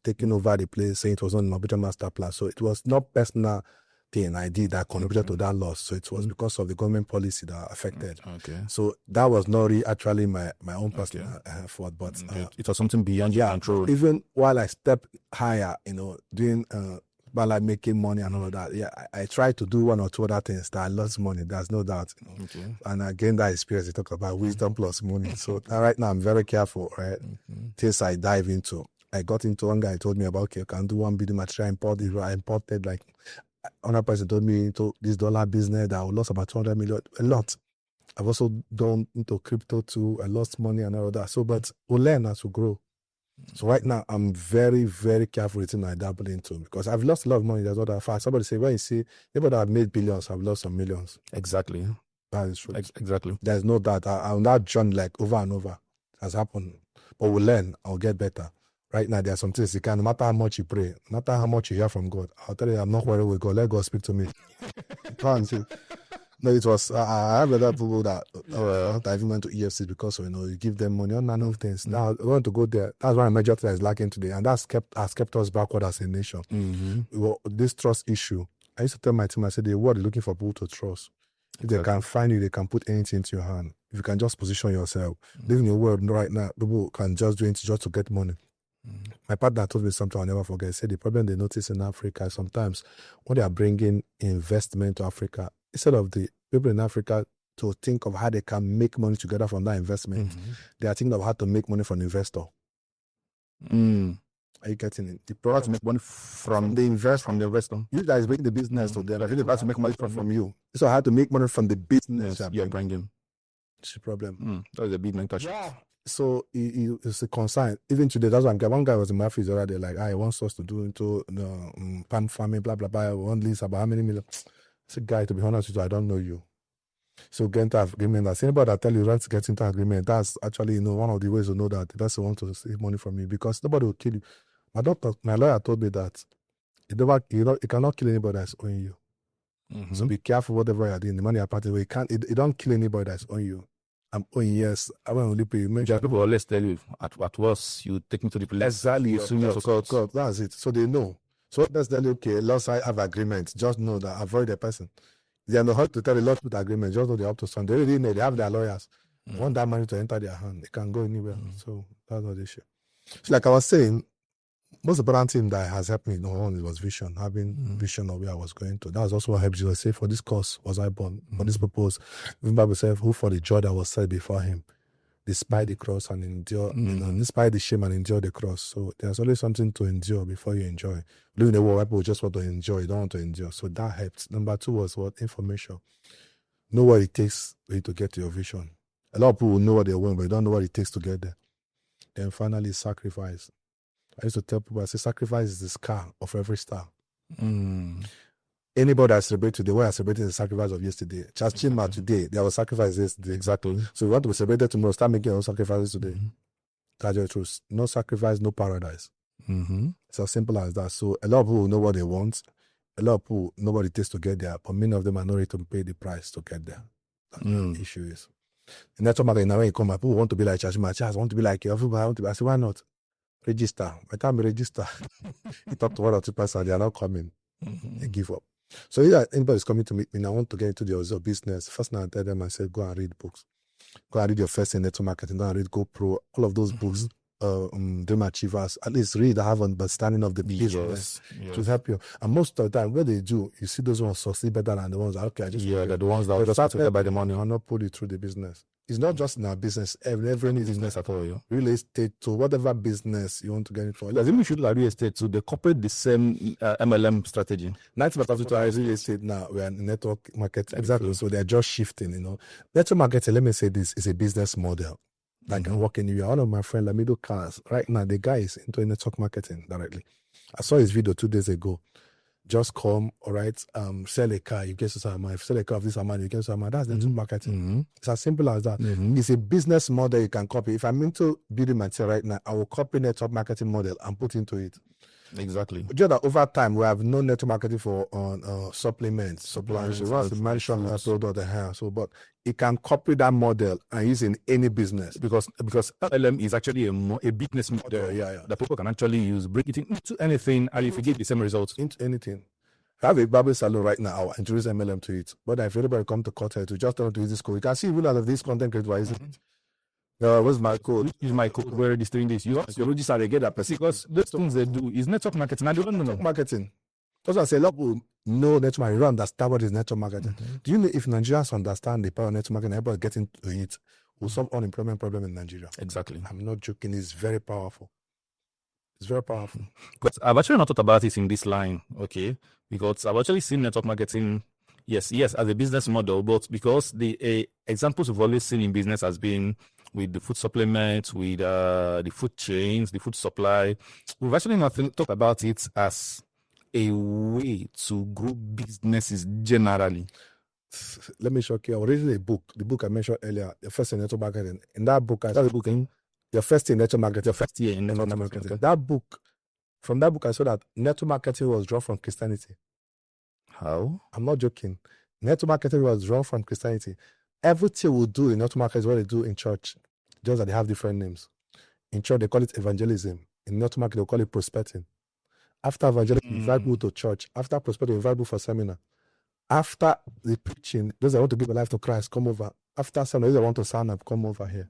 taking over the place, saying it was not in my budget master plan. So it was not personal thing I did that contributed to that loss. So it was because of the government policy that affected. Okay. So that was not really actually my own personal effort, but it was something beyond your control. Even while I stepped higher, doing like making money and all of that. Yeah, I tried to do one or two other things that I lost money. There's no doubt. Okay. And again, that experience, you talk about wisdom plus money. So right now I'm very careful, right? Things I dive into. I got into one guy told me about, okay, I can do one building material import. I imported like another person told me into this dollar business that I lost about 200 million, a lot. I've also done into crypto too. I lost money and all of that. So, but we'll learn as we grow. So right now, I'm very, very careful with what I dabble into because I've lost a lot of money. That's what I find. Somebody say, when you see people that have made billions, have lost some millions. Exactly. That is true. Exactly. There's no doubt. I'm not journey like over and over. It has happened. But we'll learn. I'll get better. Right now, there are some things you can, no matter how much you pray, no matter how much you hear from God, I'll tell you, I'm not worried with God. Let God speak to me. No, it was, I have other people that I even went to EFC because, you give them money on none of things. Now, I want to go there. That's why a major thing is lacking today. And has kept us backward as a nation. Well, this trust issue, I used to tell my team, I said, the world is looking for people to trust. If they can find you, they can put anything into your hand. If you can just position yourself. Living in the world right now, people can just do it just to get money. My partner told me something I'll never forget. He said the problem they notice in Africa sometimes when they are bringing investment to Africa, instead of the people in Africa to think of how they can make money together from that investment, they are thinking of how to make money from the investor. Are you getting it? The product to make money from the investor. You guys bring the business to them. They have to make money from you. So how to make money from the business you're bringing. It's a problem. That was a big mental shift. Yeah. So it's a concern. Even today, that's why one guy was in my office already, like, he wants us to do into pan farming, blah, blah, blah. One lease about how many million. I said, guy, to be honest with you, I don't know you. So get into agreement. As anybody that tell you right to get into agreement, that's actually, one of the ways to know that the person wants to save money from you because nobody will kill you. My lawyer told me that you cannot kill anybody that's owing you. So be careful whatever you're doing. The money you're parting with, you don't kill anybody that's owing you. I'm owing, yes. I want to only pay you. People always tell you at worst, you take me to the police. Exactly. You sue me to court. That's it. So they know. So let's tell you, okay, let's have agreement. Just know that avoid the person. They are not hard to tell a lot with agreement. Just know they're up to something. They already know. They have their lawyers. They want that money to enter their hand. They can go anywhere. So that's not the issue. So like I was saying, most important thing that has helped me, was vision. Having vision of where I was going to. That was also what helped Jesus say, for this cause was I born. For this purpose. The Bible says, who for the joy that was set before him, despite the cross and endure, despite the shame and endure the cross. So there's always something to endure before you enjoy. Living in a world where people just want to enjoy, you don't want to endure. So that helped. Number two was what? Information. Know what it takes for you to get to your vision. A lot of people know what they want, but they don't know what it takes to get there. Then finally, sacrifice. I used to tell people, I say, sacrifice is the scar of every star. Anybody that celebrate today, we are celebrating the sacrifice of yesterday. Just Chima today, there was sacrifice yesterday. Exactly. So we want to celebrate it tomorrow. Start making your own sacrifices today. That's the truth. No sacrifice, no paradise. It's as simple as that. So a lot of people know what they want. A lot of people know what it takes to get there, but many of them are not ready to pay the price to get there. That's the issue is. In network marketing, now when you come up, people want to be like Chima. I want to be like you. Everybody want to be. I say, why not? Register. By the time you register, you talk to 1 or 2 persons, they are not coming. They give up. So if anybody's coming to meet me and I want to get into the business, first thing I tell them, I say, go and read books. Go and read your first in network marketing. Go and read GoPro. All of those books, Dream Achievers. At least read, have an understanding of the business to help you. And most of the time, what they do, you see those ones succeed better than the ones that, okay, I just... Yeah, they're the ones that are started by the money and not pull you through the business. It's not just in our business, every business at all. Yeah. Real estate, to whatever business you want to get it for. Even if you look at real estate, so they cooperate the same MLM strategy. 90% of real estate now, we are in network marketing. Exactly. So they're just shifting, Network marketing, let me say this, is a business model that can work anywhere. One of my friends, Lamido Cars, right now, the guy is into network marketing directly. I saw his video 2 days ago. Just come, all right, sell a car, you get to some amount. Sell a car of this amount, you get to some amount. That's network marketing. It's as simple as that. It's a business model you can copy. If I'm into building material right now, I will copy network marketing model and put into it. Exactly. Just that over time, we have no network marketing for supplements, supplies. Once the mention product the hair. So, but it can copy that model and use in any business because LLM is actually a business model that people can actually use, break it into anything, and if you get the same results. Into anything. I have a barber salon right now. I'll introduce MLM to it. But if anybody come to cut to just tell them to use this code, you can see even out of this content creators, isn't it? What's my code? Use my code. We're registering this. You register to get that person because those things they do is network marketing. I don't know. Network marketing. That's why I say a lot of people know network marketing. You don't understand what is network marketing. Do you know if Nigerians understand the power of network marketing, everybody get into it, will solve unemployment problem in Nigeria? Exactly. I'm not joking. It's very powerful. It's very powerful. But I've actually not thought about it in this line, okay? Because I've actually seen network marketing, yes, as a business model, but because the examples we've always seen in business has been with the food supplements, with the food chains, the food supply. We've actually not talked about it as a way to grow businesses generally. Let me shock you. I read a book, the book I mentioned earlier, the first in network marketing. In that book, your first in network marketing, your first year in network marketing. From that book, I saw that network marketing was drawn from Christianity. How? I'm not joking. Network marketing was drawn from Christianity. Everything we do in network marketing is what they do in church, just that they have different names. In church, they call it evangelism. In network marketing, they call it prospecting. After evangelism, invite people to church. After prospecting, invite people for seminar. After the preaching, those that want to give a life to Christ, come over. After seminar, those that want to sign up, come over here.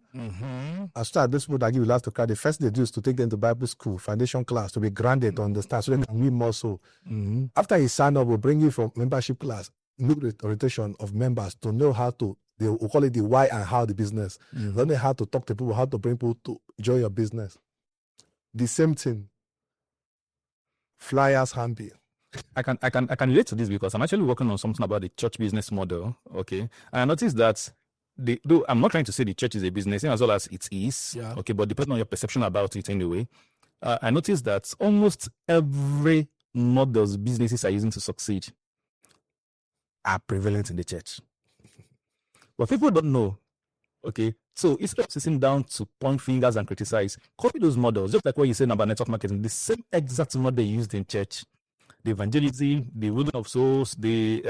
As soon as those people that give a life to Christ, the first thing they do is to take them to Bible school, foundation class, to be grounded, to understand, so they can read more so. After you sign up, we'll bring you from membership class, new orientation of members to know how to, they will call it the why and how the business. Learn how to talk to people, how to bring people to join your business. The same thing. Flyers, handbill. I can relate to this because I'm actually working on something about the church business model. Okay, and I noticed that though I'm not trying to say the church is a business as well as it is. Okay, but depending on your perception about it anyway, I noticed that almost every models businesses are using to succeed are prevalent in the church. But people don't know. Okay, so instead of sitting down to point fingers and criticize, copy those models, just like what you said about network marketing, the same exact model used in church. The evangelism, the winning of souls, the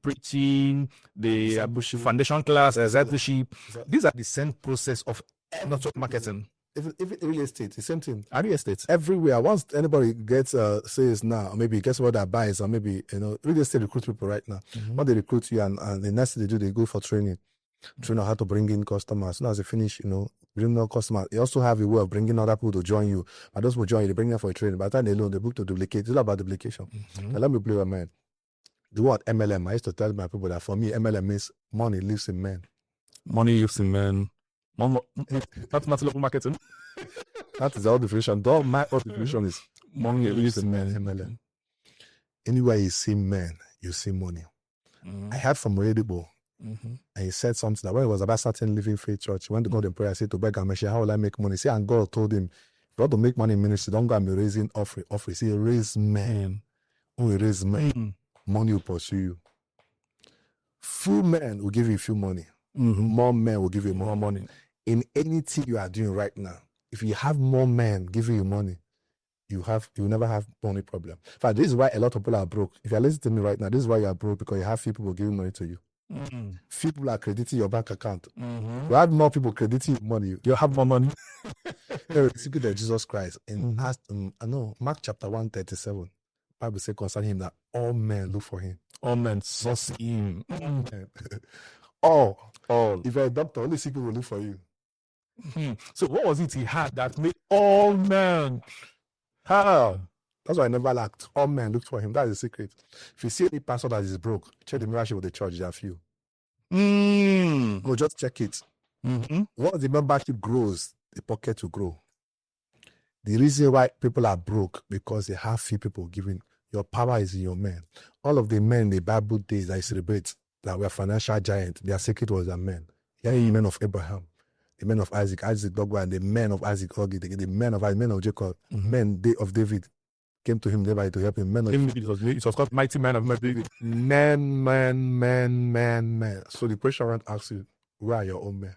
preaching, the foundation class, discipleship. These are the same process of network marketing. Even real estate, the same thing. Real estate. Everywhere. Once anybody gets sales now, or maybe gets what that buys, or maybe, real estate recruit people right now. When they recruit you and the next thing they do, they go for training. Train on how to bring in customers. As soon as they finish, bring no customers. You also have a way of bringing other people to join you. And those will join you, they bring them for a training. By the time they learn, they book to duplicate. It's all about duplication. Now, let me play with man. The word MLM, I used to tell my people that for me, MLM means money lives in men. Money lives in men. That's not local marketing. That is our definition. My definition is money lives in men. MLM. Anywhere you see men, you see money. I heard from Redibo. And he said something that when it was about starting Living Faith Church, he went to God in prayer, said to beg and how will I make money? See, and God told him, if you want to make money in ministry, don't go and be raising offering. See, raise men. Who will raise men? money will pursue you. Few men will give you few money. Mm-hmm. More men will give you more More money. in anything you are doing right now. If you have more men giving you money, you will never have money problem. In fact, this is why a lot of people are broke. If you're listening to me right now, this is why you are broke, because you have few people giving money to you. Mm-hmm. Few people are crediting your bank account. Mm-hmm. You have more people crediting you money. You have more money. The secret of Jesus Christ in Mark chapter 1:37. Bible says concerning him that all men look for him. All men sought him. All. All. If you're a doctor, only sick people will look for you. So what was it he had that made all men? How? That's why I never lacked. All men looked for him. That is the secret. If you see any pastor that is broke, check the membership of the church. There are few. Go just check it. Mm-hmm. Once the membership grows, the pocket will grow. The reason why people are broke, because they have few people giving. Your power is in your men. All of the men in the Bible days that I celebrate that were financial giants, their secret was their men. Yeah, the men of Abraham, the men of Isaac, Dogwa, and the men of Isaac, the men of Isaac, men of Jacob, men of David came to him thereby to help him. Men of it was called mighty men of David. Men. So the preacher around asks you, where are your own men?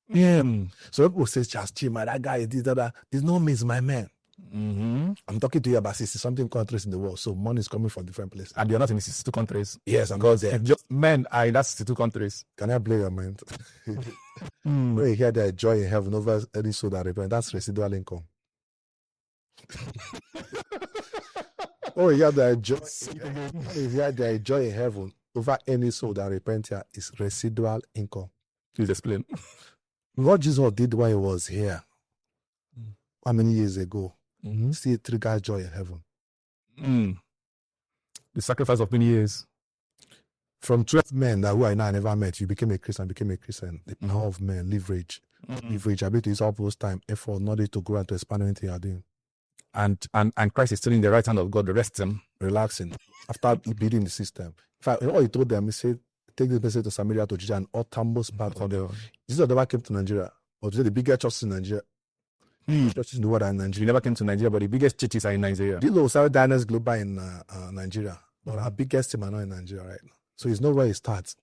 Yeah. So people say, Charles Chima, that guy is this, that. This no means my man. Mm-hmm. I'm talking to you about 60-something countries in the world, so money is coming from different places. And you're not in the 62 countries. Yes, I'm because there. Just men are in that 62 countries. Can I blow your mind? When you hear the joy in heaven over any soul that repent, that's residual income. Oh, yeah, the joy in heaven over any soul that repent here is residual income. Please explain. What Jesus did while he was here, how many years ago, still triggers joy in heaven. The sacrifice of many years. From 12 men that who I now never met, you became a Christian. The power of men, leverage. Leverage, ability is all those time, effort, knowledge to grow and to expand anything you are doing. And Christ is still in the right hand of God, the rest of them. Relaxing. After beating the system. In fact, all he told them, he said, take this message to Samaria, to Judah, and uttermost part of the world. Jesus never came to Nigeria. Or today, the biggest churches in Nigeria. Churches in the world are in Nigeria. He never came to Nigeria, but the biggest churches are in Nigeria. This was our Diners Global in Nigeria. But our biggest team are not in Nigeria right now. So it's not where it starts.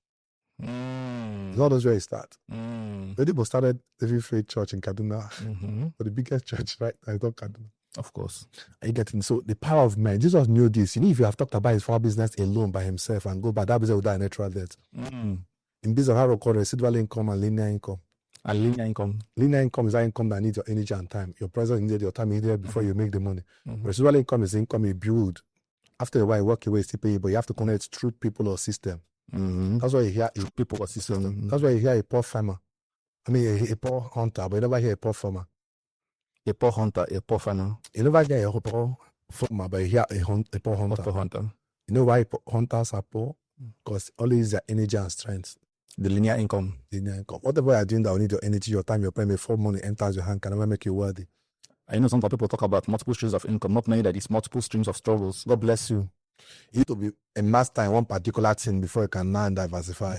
It's not where it starts. The people started every faith church in Kaduna. But the biggest church right now is not Kaduna. Of course. Are you getting? So the power of man. Jesus knew this. You know, if you have talked about his for business alone by himself and go back, that business will die a natural death. In business of how to call residual income and linear income. And linear income. Linear income is that income that needs your energy and time. Your presence needed, your time needed before you make the money. Residual income is the income you build. After a while, you work away, still pay, but you have to connect through people or system. That's why you hear people or system. That's why you hear a poor farmer. I mean, a poor hunter, but you never hear a poor farmer. A poor hunter, a poor farmer. You never hear a poor farmer, but you hear a poor hunter. Poor hunter. You know why hunters are poor? Because always their energy and strength. The linear income. Whatever you are doing that will need your energy, your time, your time before money enters your hand can never make you worthy. I know some people talk about multiple streams of income, not knowing that it's multiple streams of struggles. God bless you. You need to be a master in one particular thing before you can now diversify.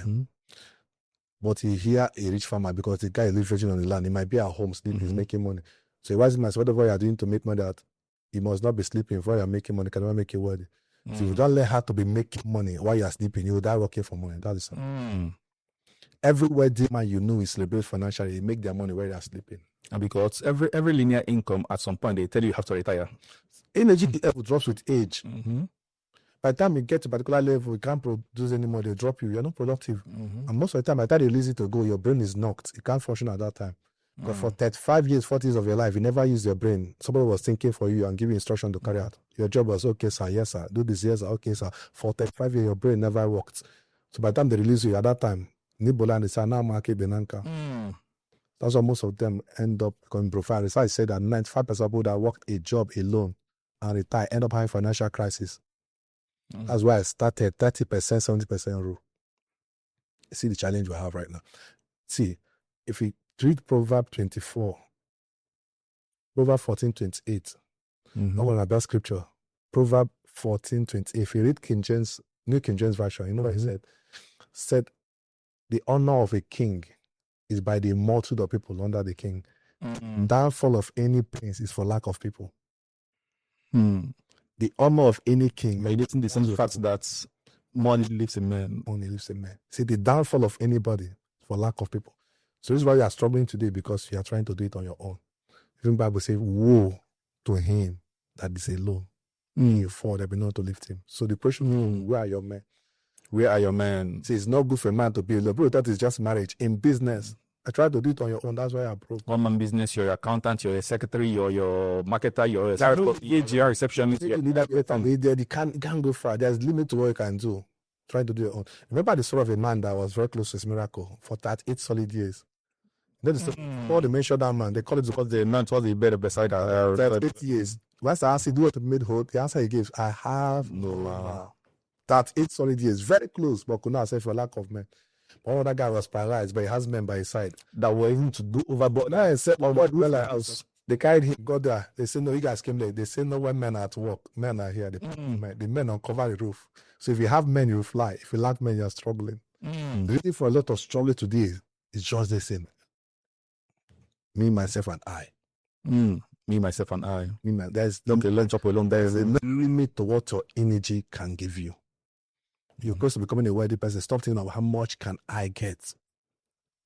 But you hear a rich farmer because the guy is leveraging on the land. He might be at home sleeping, he's making money. So it wasn't nice. Whatever you are doing to make money, that you must not be sleeping before you are making money, can never make you worthy. So if you don't learn how to be making money while you are sleeping, you will die working for money. That is every wedding man you know is celebrate financially, they make their money while they are sleeping. And because every linear income at some point they tell you have to retire. Energy level drops with age. By the time you get to a particular level, you can't produce anymore, they drop you, you're not productive. And most of the time, by the time you release it to go, your brain is knocked. You can't function at that time. Because for 35 years, 40 years of your life, you never used your brain. Somebody was thinking for you and giving you instruction to carry out. Your job was, okay, sir, yes, sir. Do this, yes, sir, okay, sir. For 35 years, your brain never worked. So by the time they release you, at that time, Nibola and they say, now market Benanka. That's why most of them end up becoming profile. That's why I said that 95% of people that worked a job alone and retire end up having financial crisis. That's why I started 30%, 70% rule. See the challenge we have right now. See, if we read Proverbs 24, Proverbs 14:28, not one of the scripture. Proverbs 14:28. If you read King James, New King James Version, you know what he said? Said, the honor of a king is by the multitude of people under the king. Downfall of any prince is for lack of people. The honor of any king. Validating the sense of fact that Money lives in men. Only lives in men. See, the downfall of anybody for lack of people. So this is why you are struggling today, because you are trying to do it on your own. Even Bible says, woe to him that is alone. You fall, there be no one to lift him. So the question, where are your men? Where are your men? See, it's not good for a man to be alone. Bro, that is just marriage. In business, I try to do it on your own. That's why I broke. One man business, you're your accountant, you're a secretary, you're your marketer, you're a AGR receptionist. You need that you can't go far. There's limit to what you can do. Try to do your own. Remember the story of a man that was very close to his miracle for 38 solid years. Then before they mentioned that man, they call it because the man was the bed beside her. 38 years. Once I asked him, do what to be made whole, the answer he gives, I have no. 38 solid years, very close, but could not say for lack of men. One other guy was paralyzed, but he has men by his side that were even to do overboard. Now he said, they carried him, got there. They said, no, you guys came there. They said, no, when men are at work, men are here. The men uncover the roof. So if you have men, you fly. If you lack men, you're struggling. The reason for a lot of struggle today is just the same. Me, myself, and I. Me, myself, and I. There's lunch up alone. There's a limit to what your energy can give you. You're close to becoming a wealthy person. Stop thinking of how much can I get.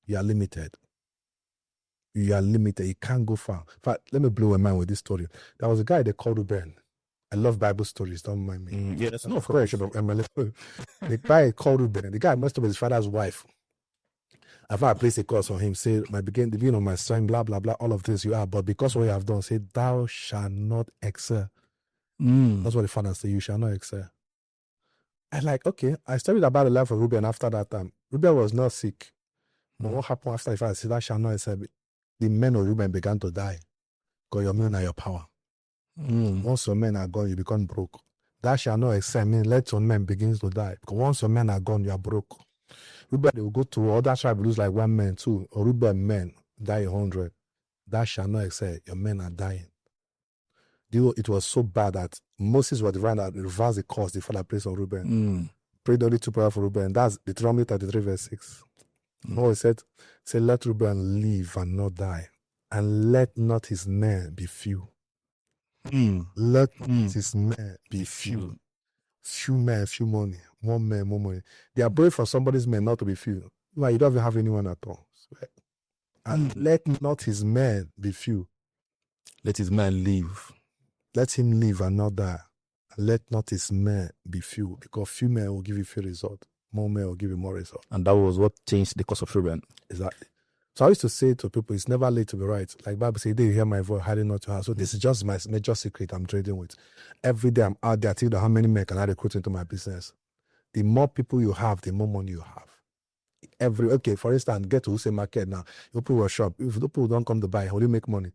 You are limited. You are limited. You can't go far. In fact, let me blow a mind with this story. There was a guy they called Ruben. I love Bible stories. Don't mind me. Yes, no, of course. The guy called Ruben. The guy messed up with his father's wife. After I placed a curse on him, say, the beginning of my son, blah, blah, blah, all of this you are. But because what you have done, say, thou shalt not excel. That's what the father said, you shall not excel. And okay, I studied about the life of Reuben after that time. Reuben was not sick. But what happened after the father said, thou shalt not excel? The men of Reuben began to die. Because your men are your power. Once your men are gone, you become broke. Thou shalt not excel means let your men begin to die. Because once your men are gone, you are broke. Reuben, they will go to other tribes, lose like 1 man, 2. Or Reuben men die 100. Thou shalt not excel. Your men are dying. It was so bad that Moses was the one that reversed the curse the father placed on Reuben. Prayed only 2 prayers for Reuben. That's Deuteronomy 33 verse 6. He said, let Reuben live and not die, and let not his men be few. Let his men be few. Few men, few money. More men, more money. They are praying for somebody's men not to be few. You don't even have anyone at all. And let not his men be few. Let his men live. Let him live and not die. Let not his men be few, because few men will give you few result. More men will give you more result. And that was what changed the course of Reuben. Exactly. So I used to say to people, it's never late to be right. Like Bible says, they hear my voice, hiding not to her. So this is just my major secret I'm trading with. Every day I'm out there, I tell you how many men can I recruit into my business. The more people you have, the more money you have. For instance, get to Use Market now. You open a shop. If the people don't come to buy, how do you make money?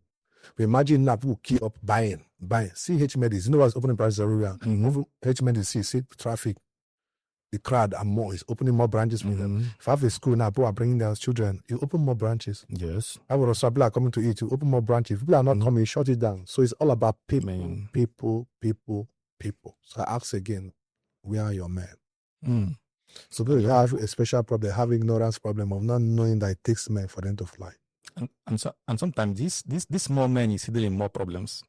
But imagine now people keep up buying. See H-Medis. You know what's opening prices everywhere? H-Medis, see traffic. The crowd are more. It's opening more branches for them. If I have a school now, people are bringing their children. You open more branches. Yes. I would also people are coming to eat. You open more branches. If people are not coming, shut it down. So it's all about people. So I ask again, where are your men? So people have a special problem, have ignorance problem of not knowing that it takes men for them to fly. And sometimes this small man is hidden in more problems.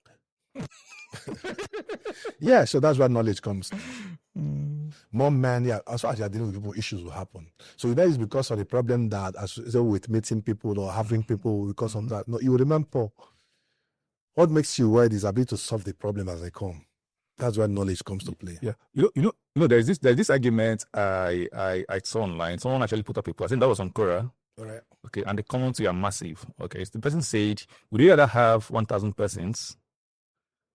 Yeah, so that's where knowledge comes. More men, as far as you're dealing with people, issues will happen. So that is because of the problem that with meeting people or having people because of that. No, you remember what makes you worried is ability to solve the problem as they come. That's where knowledge comes to play. Yeah, you know, there's this argument I saw online. Someone actually put up a post. I think that was on Quora. All right. Okay, and the comments are massive. Okay, so the person said, would you rather have 1,000 persons,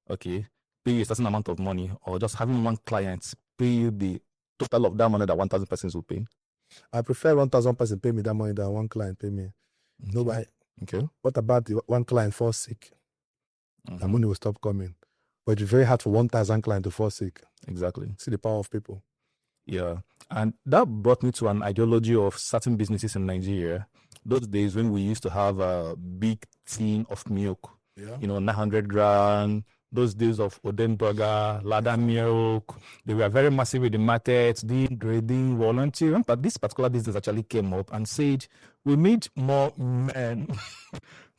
okay, pay you a certain amount of money, or just having one client pay you the total of that money that 1,000 persons will pay? I prefer 1,000 persons pay me that money than one client pay me. Nobody. Okay. What about the one client fall sick? The money will stop coming. But it's very hard for 1,000 clients to fall sick. Exactly. See the power of people. Yeah. And that brought me to an ideology of certain businesses in Nigeria. Those days when we used to have a big tin of milk, 900 grand, those days of Odenburger, Ladder milk, they were very massive in the market, doing grading, volunteering. But this particular business actually came up and said, we need more men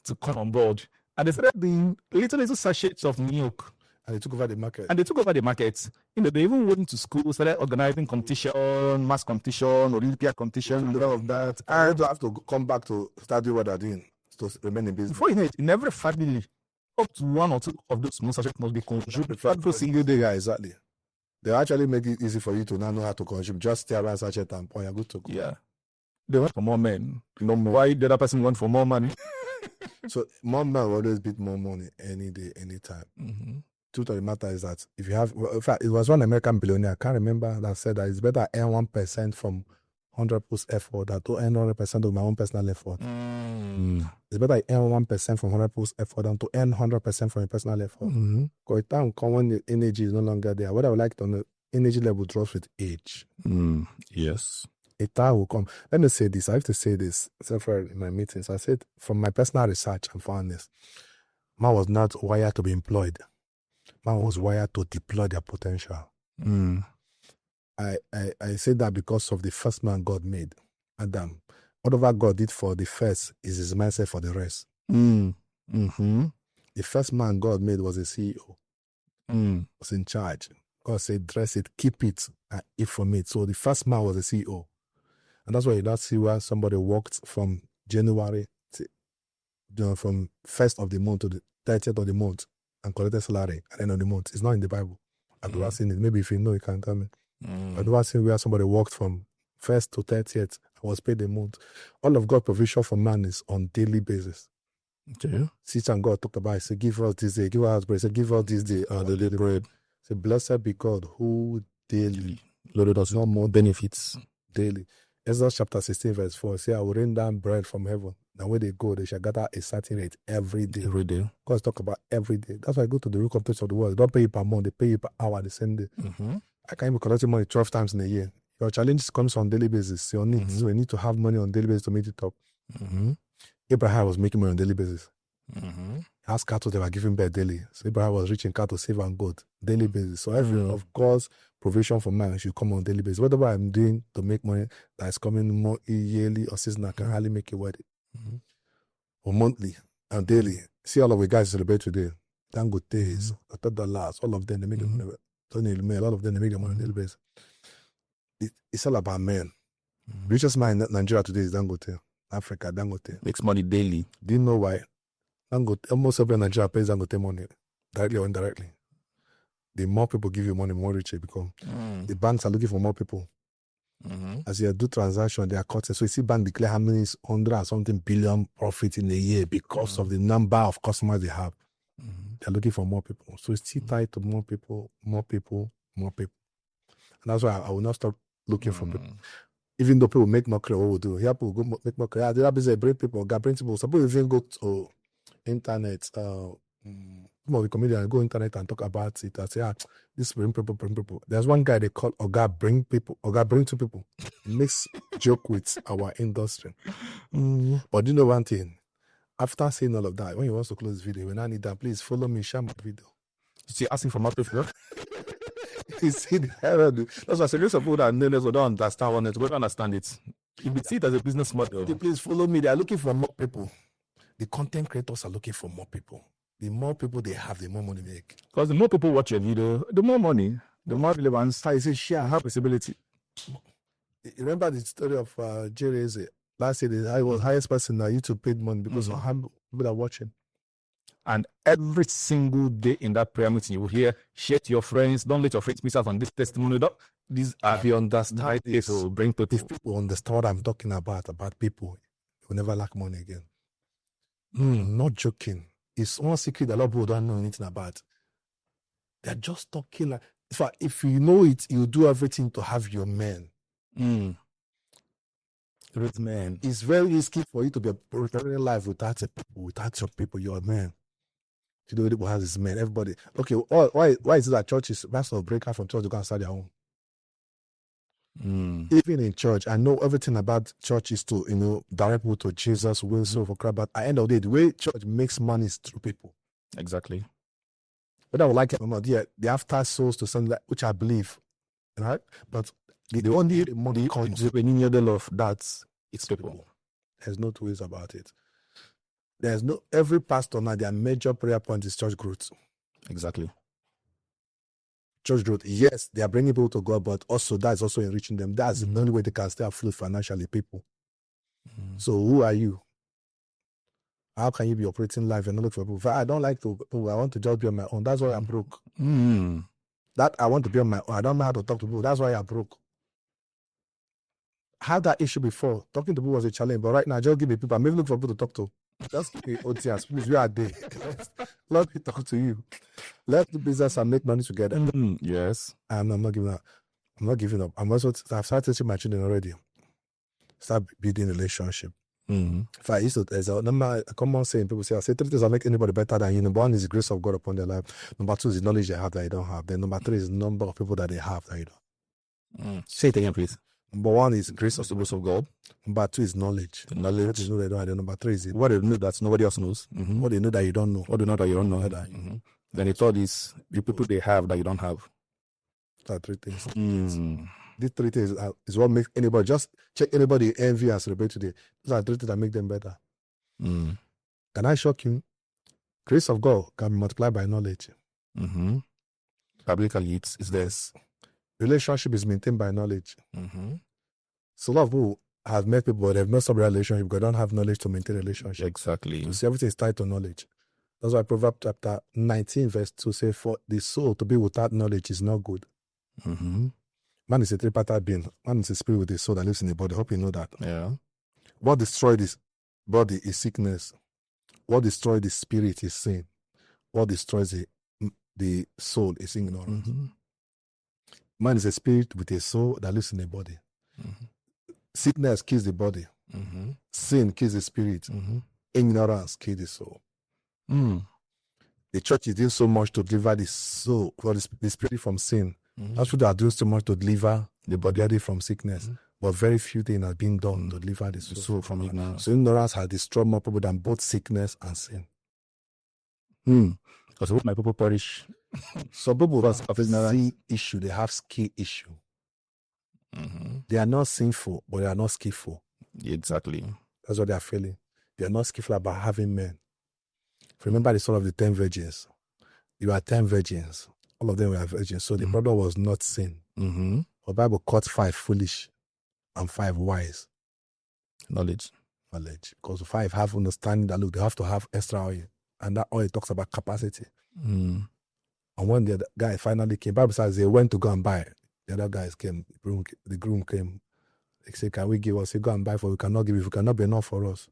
to come on board. And they started doing little sachets of milk. And they took over the market. And they took over the market. They even went to school, started organizing competition, mass competition, Olympiad competition, and all of that. And they have to come back to start doing what they're doing to remain in business. Before you know it, in every family, up to 1 or 2 of those small sachets must be consumed every single day. Yeah, exactly. They actually make it easy for you to now know how to consume. Just stay around sachet and you're good to go. Yeah. They want for more men. No more. Why the other person want for more money? So more men will always beat more money any day, anytime. Mm-hmm. Truth of the matter is that if you have, in fact, it was one American billionaire, I can't remember, that said that it's better earn 1% from 100% effort than to earn 100% of my own personal effort. It's better earn 1% from 100% effort than to earn 100% from your personal effort. Because at time when the energy is no longer there, what I would like to know, energy level drops with age. Yes. A time will come. Let me say this. I have to say this several in my meetings. I said, from my personal research, I found this. Man was not wired to be employed. Man was wired to deploy their potential. I say that because of the first man God made, Adam. Whatever God did for the first is his mindset for the rest. The first man God made was a CEO. Was in charge. God said, dress it, keep it, and eat from it. So the first man was a CEO. And that's why you don't see where somebody worked from January to, from 1st of the month to the 30th of the month and collected salary at the end of the month. It's not in the Bible. I've never seen it. Maybe if you know, you can tell me. I've never seen where somebody worked from 1st to 30th and was paid a month. All of God's provision for man is on daily basis. Okay. Sister and God talked about it. Say, give us this day, give us bread. Say, give us this day, the daily bread. Say, blessed be God who daily loaded us no more benefits. Daily. Exodus chapter 16, verse 4. Say, I will rain down bread from heaven. And when they go, they shall gather a certain rate every day. Every day. God talk about every day. That's why I go to the real companies of the world. They don't pay you per month, they pay you per hour the same day. I can't even collect money 12 times in a year. Your challenge comes on daily basis. Your needs. So you need to have money on daily basis to meet it up. Abraham was making money on daily basis. He has cattle they were giving birth daily. So Abraham was reaching cattle, save and goat daily basis. So every of God's provision for man should come on daily basis. Whatever I'm doing to make money that is coming more yearly or seasonal, I can hardly make it worth it. Or monthly and daily. See all of the guys celebrate today. Dangote's, $30, all of them they make it money. Tony, a lot of them they make their money on daily basis. It's all about men. Richest man in Nigeria today is Dangote. Africa, Dangote. Makes money daily. Do you know why? Dangote, almost every Nigeria pays Dangote money, directly or indirectly. The more people give you money, more rich you become. The banks are looking for more people. As you do transaction, they are cutting. So you see bank declare how many 100 or something billion profit in a year because of the number of customers they have. They're looking for more people. So it's still tied to more people, more people, more people. And that's why I will not stop looking for people. Even though people make mockery, what we'll do? Here people go make mockery. Yeah, they busy bring people, bring people. Some people even go to internet. Some of the comedians go internet and talk about it and say, this bring people. There's one guy they call Oga bring people. Oga bring two people. He makes joke with our industry. But you know one thing? After saying all of that, when he wants to close the video, when I need that, please follow me, share my video. See, asking for more people. You see the error. That's why I said, most people that know this don't understand one, but don't understand it. If you see it as a business model, please follow me. They are looking for more people. The content creators are looking for more people. The more people they have, the more money they make. Because the more people watch your video, the more money, the more relevance. How you say share, have visibility. Remember the story of Jerry? Last year, I was highest person that YouTube paid money because of how people are watching. And every single day in that prayer meeting, you will hear, share to your friends. Don't let your friends miss out on this testimony. These are if you understand this, will bring people. If people understand what I'm talking about people, you will never lack money again. Not joking. It's one secret that a lot of people don't know anything about. They're just talking like, in fact, if you know it, you do everything to have your men. Great man. It's very risky for you to be preparing life without your people, your men. You know, people has his men, everybody. Okay, why is it that churches, pastor break out from church to go and start their own? Even in church, I know everything about church is to, direct people to Jesus, will serve for Christ. But at the end of the day, the way church makes money is through people. Exactly. But I would like it, they after souls to something which I believe, right? But the only money comes when you the love, that's it's people. There's no two ways about it. Every pastor now, their major prayer point is church growth. Exactly. church growth. Yes, they are bringing people to God, but also that's also enriching them. That's the only way they can stay afloat financially, people. So who are you? How can you be operating life and not look for people? I don't like to. I want to just be on my own. That's why I'm broke. That I want to be on my own. I don't know how to talk to people. That's why I'm broke. I had that issue before. Talking to people was a challenge, but right now, just give me people. I'm even looking for people to talk to. Just give me OTS. Please, we are there. Let me talk to you. Let's do business and make money together. Yes. And I'm not giving up. I'm not giving up. I've started teaching my children already. Start building relationship. If I used to, there's a common saying, people say, I say 3 things that make anybody better than you. Number 1 is the grace of God upon their life. Number 2 is the knowledge they have that you don't have. Then number 3 is the number of people that they have that you don't. Say it again, please. Number 1 is grace of the grace of God. Number 2 is knowledge. The knowledge. What you know they don't have. Then number 3 is what they know that nobody else knows. What they know that you don't know. What they know that you don't know. Then the third is the people they have that you don't have. Those are 3 things. These 3 things is what makes anybody, just check anybody envy and celebrate today. Those are 3 things that make them better. Can I shock you? Grace of God can be multiplied by knowledge. Biblically, it's this. Relationship is maintained by knowledge. So a lot of people have met people, but they've messed up relationship because they don't have knowledge to maintain a relationship. Exactly. You see, everything is tied to knowledge. That's why Proverbs chapter 19 verse 2 says, for the soul to be without knowledge is not good. Man is a tripartite being. Man is a spirit with a soul that lives in the body. I hope you know that. Yeah. What destroyed this body is sickness. What destroyed the spirit is sin. What destroys the soul is ignorance. Man is a spirit with a soul that lives in the body. Sickness kills the body. Sin kills the spirit. Ignorance kills the soul. The church is doing so much to deliver the soul, for the spirit from sin. That's what they are doing so much to deliver the body from sickness. But very few things are being done to deliver the soul from ignorance. So ignorance has destroyed more people than both sickness and sin. Because my people perish. Some people have sin issue, they have skill issue. They are not sinful, but they are not skillful. Exactly. That's what they are feeling. They are not skillful about having men. If you remember the story of the 10 virgins, you are 10 virgins. All of them were virgins. So the problem was not sin. The Bible caught 5 foolish and 5 wise. Knowledge. Because 5 have understanding that, look, they have to have extra oil. And that oil talks about capacity. And when the guy finally came, Bible says they went to go and buy. The other guys came, the groom came. They said, can we give us? Say, go and buy, for we cannot give, if we cannot be enough for us.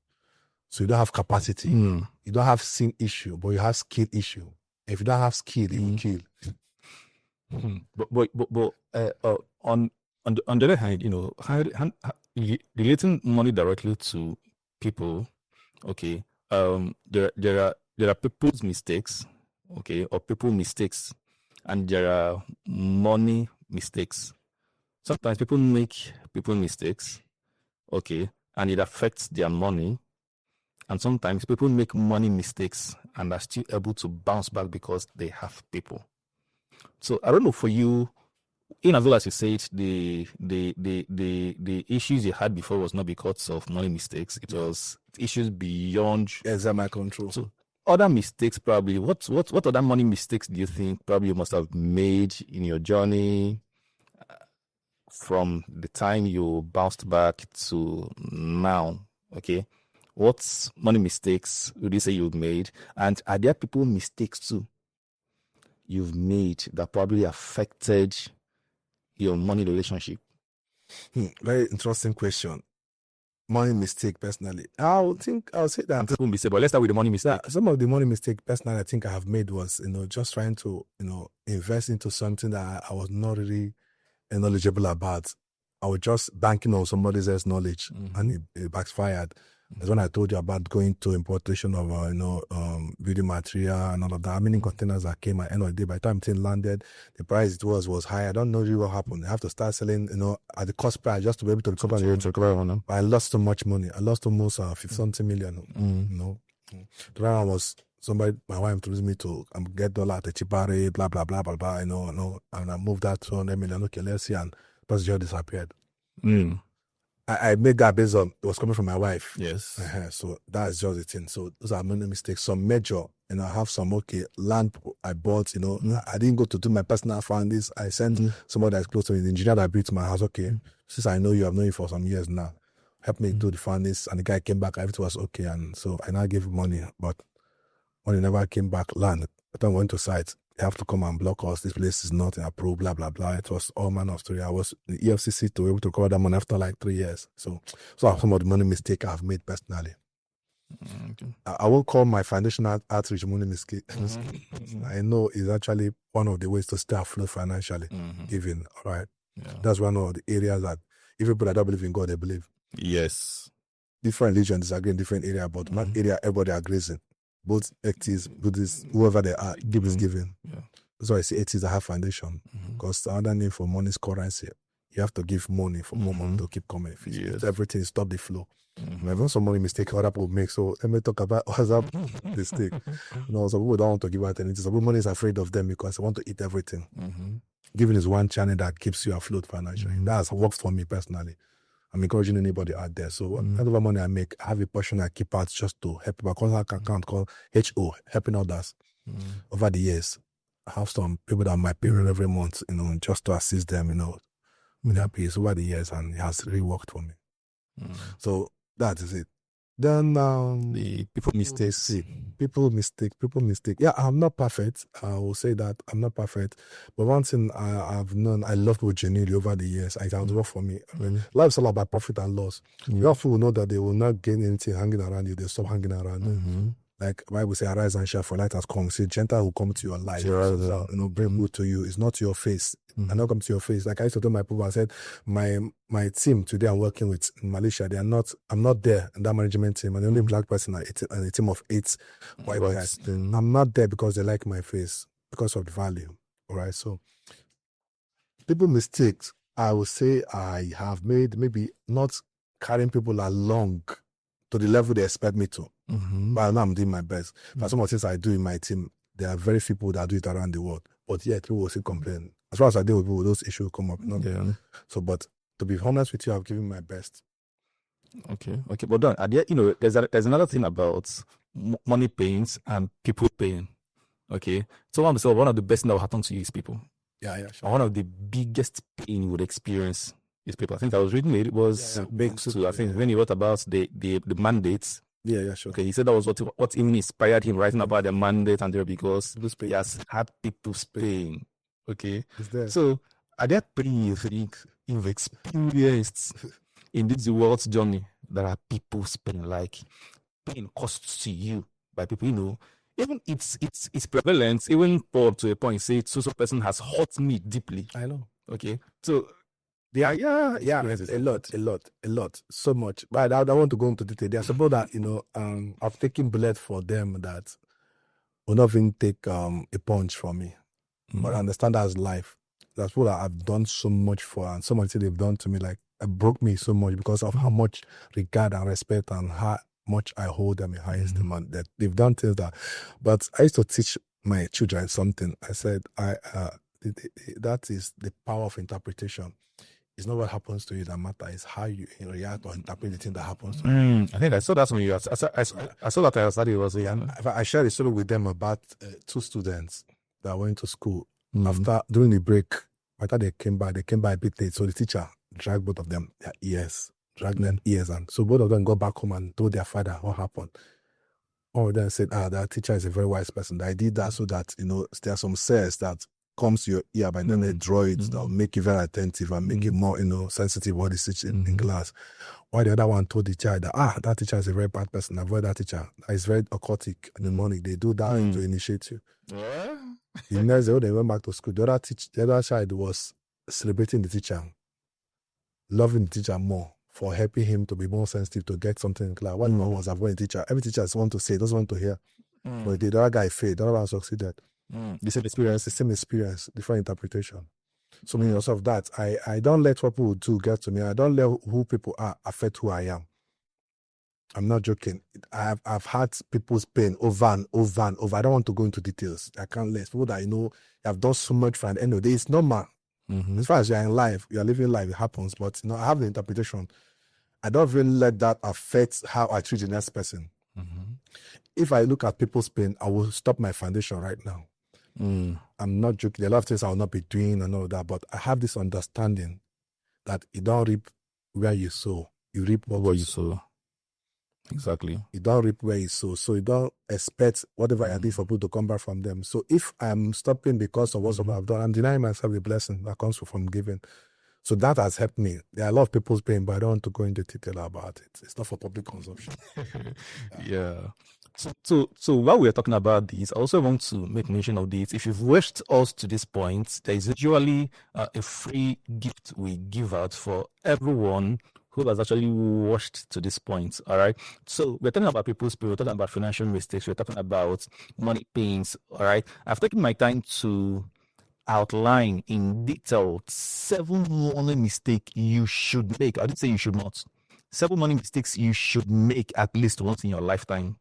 So you don't have capacity. You don't have sin issue, but you have skill issue. If you don't have skill, you will kill. But on the other hand, you know, relating money directly to people, okay. There are people's mistakes, okay, or people mistakes, and there are money mistakes. Sometimes people make people mistakes, okay, and it affects their money. And sometimes people make money mistakes and are still able to bounce back because they have people. So I don't know for you, in as well as you said, the issues you had before was not because of money mistakes. It was issues beyond my control. So other mistakes, probably. What other money mistakes do you think probably you must have made in your journey from the time you bounced back to now? Okay. What money mistakes would you say you've made? And are there people mistakes too you've made that probably affected your money relationship? Very interesting question. Money mistake, personally. I'll say that. People mistake, but let's start with the money mistake. Some of the money mistake, personally, I think I have made was, just trying to, invest into something that I was not really knowledgeable about. I was just banking on somebody else's knowledge, and it backfired. That's when I told you about going to importation of, building material and all of that. How many containers that came at the end of the day? By the time it landed, the price it was high. I don't know really what happened. I have to start selling, at the cost price just to be able to recover. But I lost so much money. I lost almost 50 million. The round was somebody, my wife introduced me to get dollar at a cheaper rate, blah, blah, blah, blah, blah, and I moved that 200 million. Okay, let's see. And the just disappeared. I made that based on it was coming from my wife. Yes. So that's just the thing. So those are many mistakes. Some major, I have some land I bought, I didn't go to do my personal findings. I sent somebody that's close to me, the engineer that built my house. Okay, since I know you, I've known you for some years now. Help me do the findings. And the guy came back, everything was okay. And so I now gave him money, but money never came back. Land. By the time I went to site, you have to come and block us. This place is not approved, blah, blah, blah. It was all manner of story. I was the EFCC to be able to cover that money after like 3 years. So some of the money mistake I've made personally. Okay. I won't call my foundation outreach money mistake. I know it's actually one of the ways to stay afloat financially, giving. All right. Yeah. That's one of the areas that if people that don't believe in God, they believe. Yes. Different religions disagree in different area, but one area everybody agrees in. Both atheists, Buddhists, whoever they are, give is giving. Yeah. That's why I say atheists that have foundation. Because the other name for money is currency. You have to give money for more money to keep coming. If you do everything, stop the flow. Even some money mistake other people make. So let me talk about what's up mistake. Some people don't want to give out anything. Some people is afraid of them because they want to eat everything. Giving is one channel that keeps you afloat financially. That's works for me personally. I'm encouraging anybody out there. So whatever money I make, I have a portion I keep out just to help people. I call that account called HO, helping others. Over the years, I have some people that might pay every month, just to assist them, with their pays over the years, and it has really worked for me. So that is it. Then The people mistakes. People mistake. Yeah, I'm not perfect. I will say that I'm not perfect. But one thing I've known, I love people genuinely over the years. It has worked for me. I mean, life is all about profit and loss. You have to know that they will not gain anything hanging around you. They stop hanging around you. Like Bible say, arise and shine, for light has come. See, gentle will come to your life. So, bring good to you. It's not your face. I not come to your face. Like I used to tell my people, I said, my team today I'm working with in Malaysia, I'm not there in that management team. I'm the only black person on a team of 8 white guys. I'm not there because they like my face, because of the value. All right. So people mistakes, I would say I have made, maybe not carrying people along to the level they expect me to. But now I'm doing my best. But some of the things I do in my team, there are very few people that do it around the world. But yet people will still complain. As far as I deal with people, those issues come up. So, but to be honest with you, I've given my best. Okay. But then, there's another thing about money pains and people paying. Okay. So one of the best things that will happen to you is people. Yeah, sure. One of the biggest pain you would experience is people. I think I was reading it was big too. I think when he wrote about the mandates. Yeah, sure. Okay, he said that was what even inspired him writing about the mandate and there, because he has had people's pain. Okay. So are there pain you think you've experienced in this world's journey that are people's pain, like pain costs to you by people, even it's prevalent, even for to a point, say so person has hurt me deeply. I know. Okay. So they are a lot, so much. But I don't want to go into detail. There are people that I've taken bullet for them that will not even take a punch from me. But I understand that's life. That's what I've done so much for, and so much they've done to me, like it broke me so much because of how much regard and respect and how much I hold them in high esteem, and that they've done things that. But I used to teach my children something. I said, that is the power of interpretation. It's not what happens to you that matters. It's how you react or interpret the thing that happens to you. I think I saw that when you. I saw that I studied was. I shared a story with them about 2 students that went to school. During the break, after they came back a bit late. So the teacher dragged both of them their ears, and so both of them got back home and told their father what happened. All of them said, that teacher is a very wise person. I did that so that there are some cells that comes to your ear, but then they draw it that will make you very attentive and make you more sensitive what is teaching in class. While the other one told the child that teacher is a very bad person, avoid that teacher. It's very occultic in the morning. They do that to initiate you. The next day when they went back to school, the other child was celebrating the teacher, loving the teacher more for helping him to be more sensitive to get something in class. One was avoiding the teacher. Every teacher wants to say, doesn't want to hear. But the other guy failed, the other one succeeded. The same experience, different interpretation. So because of that, I don't let what people do get to me. I don't let who people are affect who I am. I'm not joking. I've had people's pain over and over and over. I don't want to go into details. I can't let people that have done so much for, and at the end of the day, it's normal. As far as you're in life, you're living life, it happens. But I have the interpretation. I don't really let that affect how I treat the next person. If I look at people's pain, I will stop my foundation right now. I'm not joking. There are a lot of things I will not be doing and all that, but I have this understanding that you don't reap where you sow. You reap what you sow. Exactly. You don't reap where you sow. So you don't expect whatever I did for people to come back from them. So if I'm stopping because of what I've done, I'm denying myself the blessing that comes from giving. So that has helped me. There are a lot of people's pain, but I don't want to go into detail about it. It's not for public consumption. Yeah. So while we're talking about this, I also want to make mention of this. If you've watched us to this point, there is usually a free gift we give out for everyone who has actually watched to this point. All right. So we're talking about people's pain, we're talking about financial mistakes, we're talking about money pains. All right. I've taken my time to outline in detail 7 money mistakes you should make. I didn't say you should not. 7 money mistakes you should make at least once in your lifetime.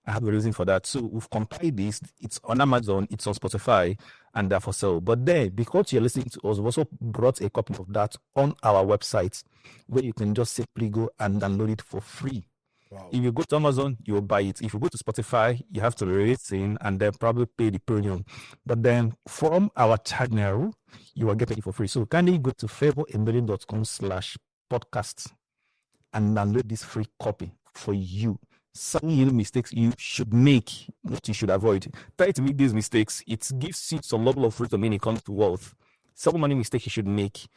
I have a reason for that. So we've compiled this. It's on Amazon, it's on Spotify, and they're for sale. But there, because you're listening to us, we've also brought a copy of that on our website where you can just simply go and download it for free. Wow. If you go to Amazon, you'll buy it. If you go to Spotify, you have to listen and then probably pay the premium. But then from our channel, you are getting it for free. So kindly go to favoramillion.com/podcast and download this free copy for you. 7 mistakes you should make, what you should avoid. Try to make these mistakes. It gives you some level of freedom when it comes to wealth. 7 money mistakes you should make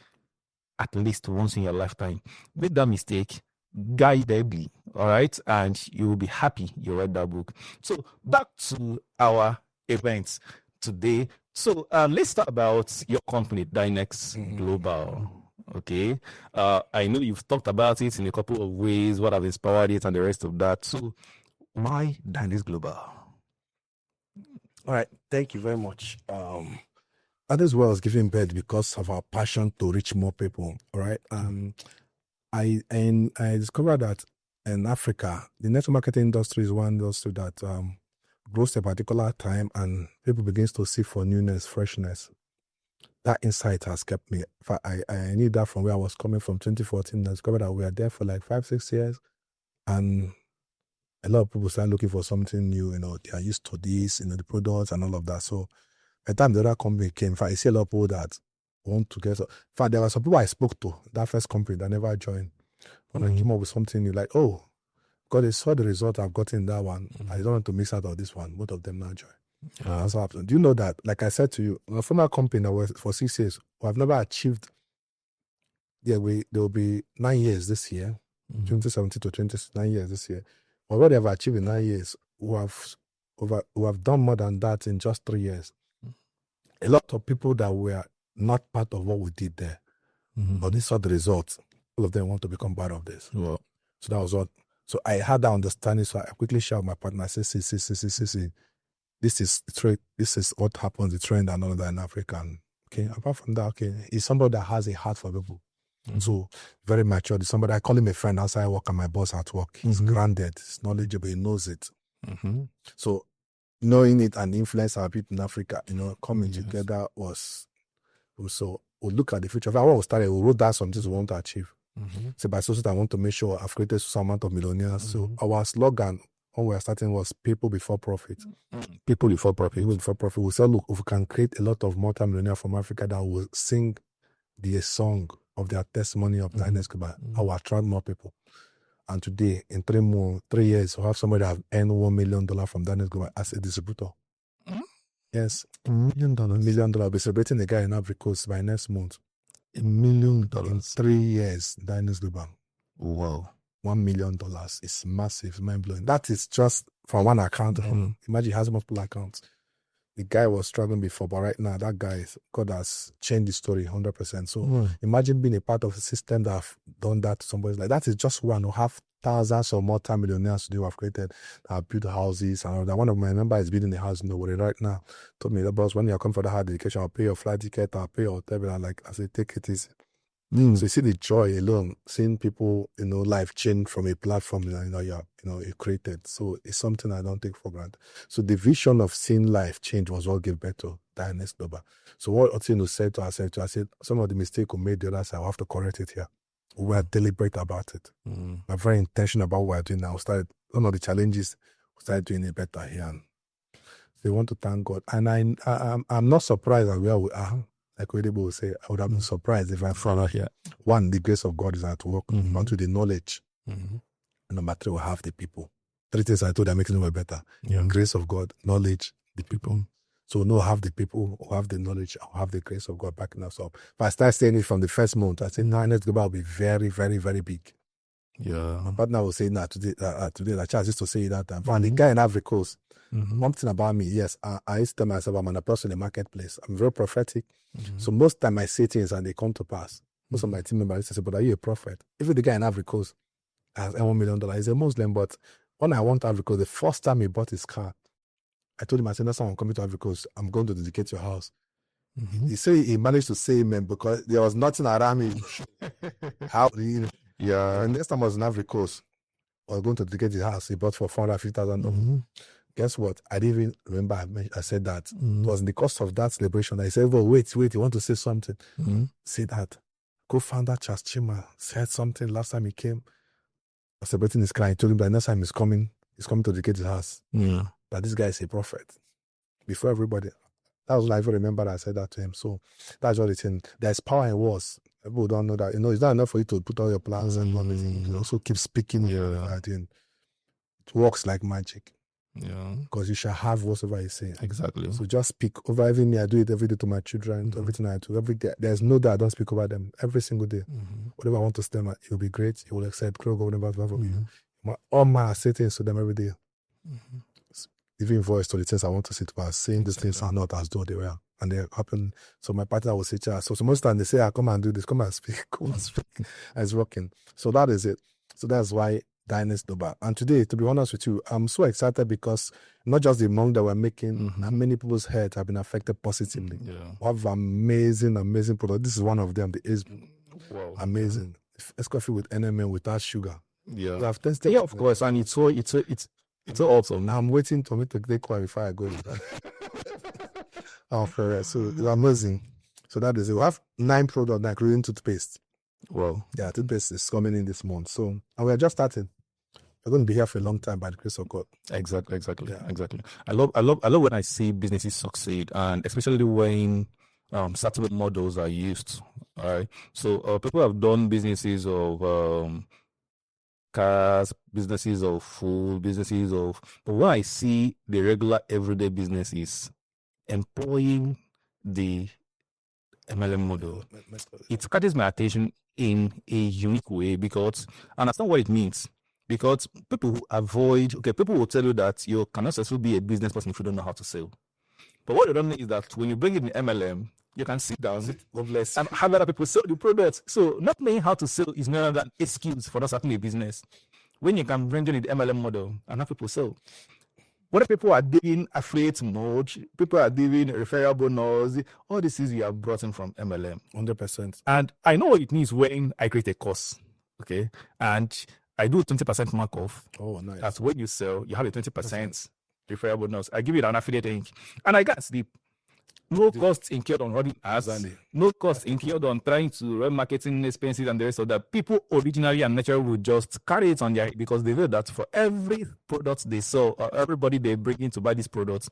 at least once in your lifetime. Make that mistake guidedly, all right? And you will be happy you read that book. So back to our events today. So let's talk about your company, Dynex Global. Okay, I know you've talked about it in a couple of ways, what have inspired it and the rest of that. So why Dynex Global? All right, thank you very much. Others was giving birth because of our passion to reach more people. All right. I discovered that in Africa, the network marketing industry is one industry that grows a particular time and people begins to seek for newness, freshness. That insight has kept me. I knew that from where I was coming from 2014. I discovered that we were there for like 5-6 years. And a lot of people started looking for something new. They are used to this, the products and all of that. So by the time the other company came, in fact, I see a lot of people that want to get. In fact, there were some people I spoke to, that first company that never joined. When I came up with something new, like, oh, God, they saw the result I've gotten in that one. I don't want to miss out on this one. Both of them now join. That's what happened. Do you know that, like I said to you, a former company that was for 6 years, we have never achieved. There will be 9 years this year, 2017 to 29 years this year. But what they have achieved in 9 years, we have done more than that in just 3 years. A lot of people that were not part of what we did there, but they saw the results. All of them want to become part of this. Well, so that was what. So I had that understanding. So I quickly shared with my partner. I said, see. This is the trend. This is what happens, the trend and all that in Africa. And, okay, apart from that, okay, he's somebody that has a heart for people. So very mature. He's somebody, I call him a friend outside work and my boss at work. He's grounded, he's knowledgeable, he knows it. So knowing it and influence our people in Africa, coming together was so we'll look at the future. If I want to start, we wrote down some things we want to achieve. So by society, I want to make sure I've created some amount of millionaires. So our slogan when we were starting was people before profit. People before profit. People before profit. We said, look, if we can create a lot of multi-millionaires from Africa that will sing the song of their testimony of Dynex Global, I will attract more people. And today, in 3 years, we'll have somebody that have earned $1 million from Dynex Global as a distributor. Yes, $1 million. $1 million. We'll be celebrating the guy in Ivory Coast by next month. $1 million. In 3 years, Dynex Global. Wow. $1 million is massive, mind-blowing. That is just from one account. Imagine he has multiple accounts. The guy was struggling before, but right now, that guy, God has changed the story 100%. So imagine being a part of a system that have done that to somebody. Like that is just one who have thousands of multi-millionaires today who have created, that have built houses and all that. One of my members is building a house in Nowhere right now. Told me, boss, when you come for the hard education, I'll pay your flight ticket, I'll pay your hotel bill. I say, take it easy. So you see the joy alone, seeing people, life change from a platform you created. So it's something I don't take for granted. So the vision of seeing life change was what gave birth to Dynex Global. So what Otino said to ourselves, I said, some of the mistakes we made the other side, I have to correct it here. We were deliberate about it. We're very intentional about what we're doing now. One of the challenges, we started doing it better here. And they want to thank God. And I'm not surprised at where we are. Like Wedibo will say, I would have been surprised if I'm further here. One, the grace of God is at work. Number two, the knowledge. And number three, we have the people. Three things I told you are making it better. Grace of God, knowledge, the people. So no, have the people, who have the knowledge, or have the grace of God backing us up. If I start saying it from the first month, I say, next global will be very, very, very big. Yeah. My partner will say, today, the chance used to say that time. And the guy in Ivory Coast, one thing about me, yes, I used to tell myself I'm an apostle in the marketplace. I'm very prophetic. So most time I say things and they come to pass. Most of my team members used to say, but are you a prophet? Even the guy in Ivory Coast has $1 million. He's a Muslim, but when I went to Ivory Coast, the first time he bought his car, I told him, I said, next time I'm coming to Ivory Coast, I'm going to dedicate your house. He said he managed to say amen because there was nothing around me. Yeah. And next time I was in Ivory Coast, I was going to dedicate his house. He bought for $450,000. Guess what? I didn't even remember I said that. It was in the cost of that celebration. I said, well, wait, you want to say something? Say that. Co-founder Charles Chima said something last time he came. I was celebrating his client. I told him that next time he's coming to dedicate his house. That this guy is a prophet. Before everybody. That was when I even remember that I said that to him. So that's what it's in. There's power in words. People don't know that. It's not enough for you to put all your plans and everything. You also keep speaking. It works like magic. Yeah. Because you shall have whatsoever you say. Exactly. So just speak over everything. I do it every day to my children, everything I do. Every day. There's no day I don't speak over them. Every single day. Whatever I want to tell them, it will be great. You will accept. Grow, whatever you. All my I say things to them every day. Even voice to the things I want to say to us, saying these things are not as though they were. And they happen. So my partner will say, so most time they say, come and do this, come and speak, come and speak. And it's working. So that is it. So that's why Dynasty Global. And today, to be honest with you, I'm so excited because not just the monk that we're making, many people's heads have been affected positively. We have amazing products. This is one of them, the Ace. Wow. Amazing. It's coffee with NMN without sugar. Yeah. So I've tested of course. And it's so awesome. Now I'm waiting for me to take one before I go with that. So it's amazing. So that is it. We have 9 products now, including toothpaste. Wow. Yeah, toothpaste is coming in this month. So, and we're just starting. We're going to be here for a long time by the grace of God. Exactly. I love when I see businesses succeed, and especially when startup models are used. All right. So people have done businesses of cars, businesses of food, but when I see the regular everyday businesses employing the MLM model, it catches my attention in a unique way because I understand what it means. Because people will tell you that you cannot successfully be a business person if you don't know how to sell. But what you don't know is that when you bring in the MLM, you can sit down and have other people sell the product. So not knowing how to sell is not an excuse for not starting a business. When you can bring in the MLM model and have people sell. What people are doing affiliate mode, people are doing referral bonus, all these things you have brought in from MLM. 100%. And I know what it means when I create a course. Okay. And I do 20% mark off. Oh, nice. That's when you sell, you have a 20% referral bonus. I give you an affiliate link. And I can't sleep. No cost incurred on running ads. No cost incurred on trying to run marketing expenses and the rest of that. People originally and naturally will just carry it on their, because they know that for every product they sell or everybody they bring in to buy these products,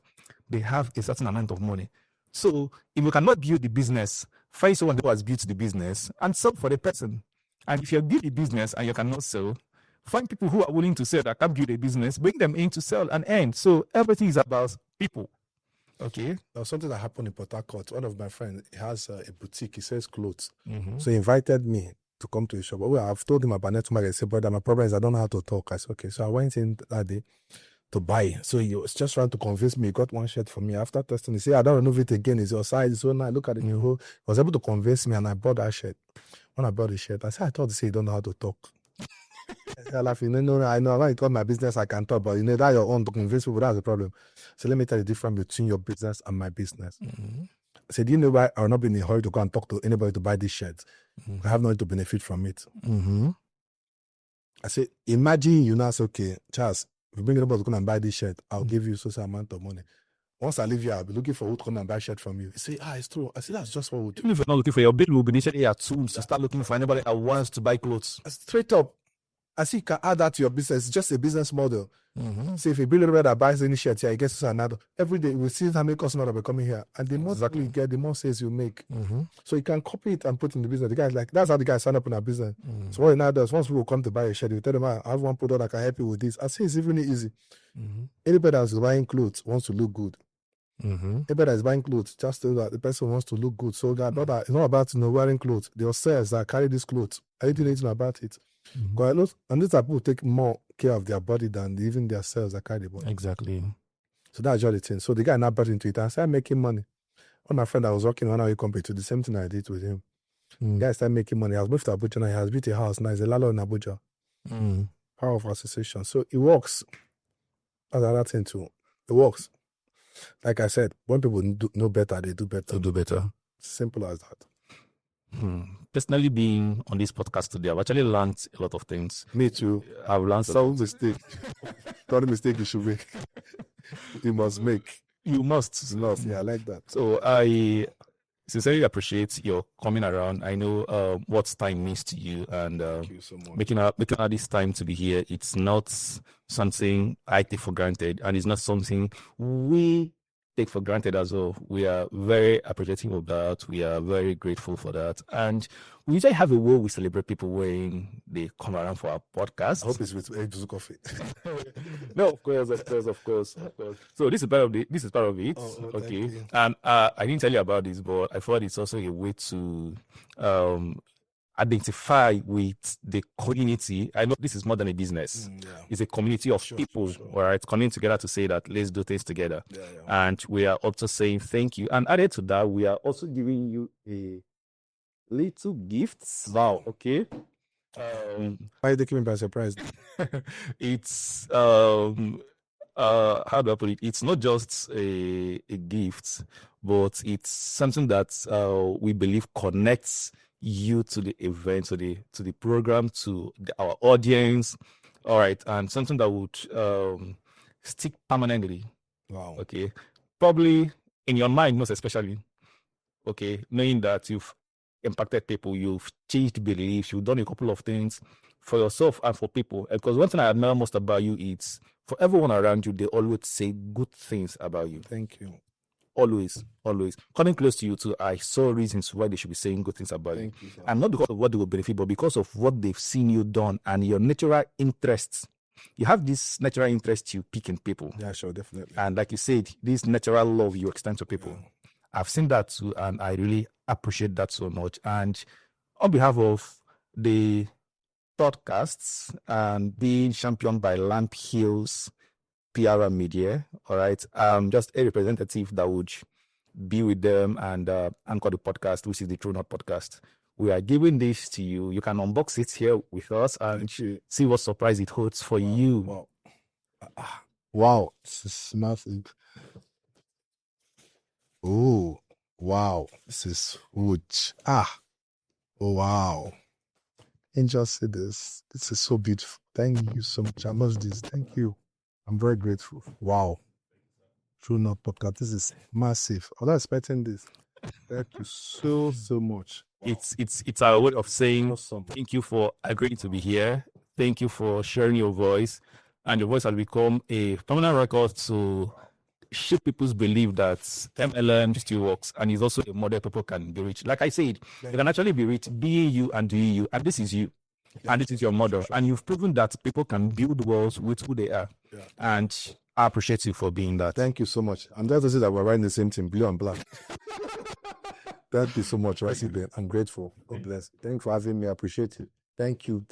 they have a certain amount of money. So if you cannot build the business, find someone who has built the business and sell for the person. And if you build a business and you cannot sell, find people who are willing to sell that can build a business, bring them in to sell and earn. So everything is about people. Okay. Now, something that happened in Port Harcourt, one of my friends, he has a boutique, he sells clothes. So he invited me to come to his shop. Well, I've told him about network. I said, brother, my problem is I don't know how to talk. I said, okay. So I went in that day to buy. So he was just trying to convince me. He got one shirt for me. After testing, he said, I don't remove it again. It's your size. So now I look at it. He was able to convince me and I bought that shirt. When I bought the shirt, I said, I thought he said you don't know how to talk. I laugh, no, I know when it comes to my business, I can talk, but that your own to convince people, that's the problem. So let me tell you the difference between your business and my business. I said, do you know why I will not be in a hurry to go and talk to anybody to buy this shirt? I have nothing to benefit from it. I said, imagine you now say, okay, Charles, if you bring anybody to come and buy this shirt, I'll give you such amount of money. Once I leave here, I'll be looking for who to come and buy shirt from you. You say, it's true. I say, that's just what we do. Even if you're not looking for your bill, will be initially at tools to start looking for anybody that wants to buy clothes. Straight up. I see you can add that to your business. It's just a business model. Mm-hmm. See, if a billionaire that buys any shirt here, he gets another. Every day, we see how many customers that are coming here. And the more you get, the more sales you make. Mm-hmm. So you can copy it and put in the business. The guy's like, that's how the guy sign up in our business. Mm-hmm. So what he now does, once people come to buy a shirt, you tell them, I have one product that can help you with this. I say it's even easy. Mm-hmm. Anybody that's buying clothes wants to look good. Mm-hmm. Anybody that's buying clothes, just so that the person wants to look good. So that it's not about wearing clothes. There are sales that carry these clothes. I didn't know anything about it. Mm-hmm. And these are people who take more care of their body than even their cells that carry the body. Exactly. So that's just the thing. So the guy now bought into it and I started making money. One of my friend that was working on our company to the same thing I did with him. The guy started making money. I was moved to Abuja and he has built a house now. He's a landlord in Abuja. Power of association. So it works. That's another thing too. It works. Like I said, when people know better, they do better. To do better. Simple as that. Personally, being on this podcast today, I've actually learned a lot of things. Me too. I've learned some mistake. Not a mistake you should make. You must make. You must. Yeah, I like that. So I sincerely appreciate your coming around. I know what time means to you, and thank you so much. making out this time to be here. It's not something I take for granted, and it's not something we take for granted as well. We are very appreciative of that. We are very grateful for that. And we usually have a way we celebrate people when they come around for our podcast. I hope it's with Eju's coffee. No, of course. So this is part of it. Oh, okay. And I didn't tell you about this, but I thought it's also a way to identify with the community. I know this is more than a business. It's a community of people, all right, coming together to say that let's do things together. And we are also saying thank you. And added to that, we are also giving you a little gifts. Wow, okay. Why are they giving me by surprise? It's how do I put it? It's not just a gift, but it's something that we believe connects you to the event, to the program, to our audience, all right, and something that would stick permanently. Wow. Okay, probably in your mind, most especially. Okay, knowing that you've impacted people, you've changed beliefs, you've done a couple of things for yourself and for people. Because one thing I admire most about you is for everyone around you, they always say good things about you. Thank you. Always. Coming close to you too, I saw reasons why they should be saying good things about you. And not because of what they will benefit, but because of what they've seen you done and your natural interests. You have this natural interest you pick in people. Yeah, sure, definitely. And like you said, this natural love you extend to people. Yeah. I've seen that too, and I really appreciate that so much. And on behalf of the podcasts and being championed by Lamp Hills PR and Media, all right, just a representative that would be with them and anchor the podcast, which is the True North podcast. We are giving this to you. You can unbox it here with us and see what surprise it holds for you. Wow, this is massive. Oh, wow, this is huge. Oh, wow. Angel said this. This is so beautiful. Thank you so much. I must this. Thank you. I'm very grateful. Wow. True North podcast. This is massive. I was not expecting this. Thank you so much. Wow. It's our way of saying thank you for agreeing to be here. Thank you for sharing your voice. And your voice has become a permanent record to shape people's belief that MLM still works and is also a model people can be reached. Like I said, you can actually be reached being you and doing you. And this is you. And this is your model. And you've proven that people can build worlds with who they are. Yeah. And I appreciate you for being that. Thank you so much. I'm glad to see that we're wearing the same thing, blue and black. Thank you so much, right? I'm grateful. God bless. Thank you for having me. I appreciate it. Thank you,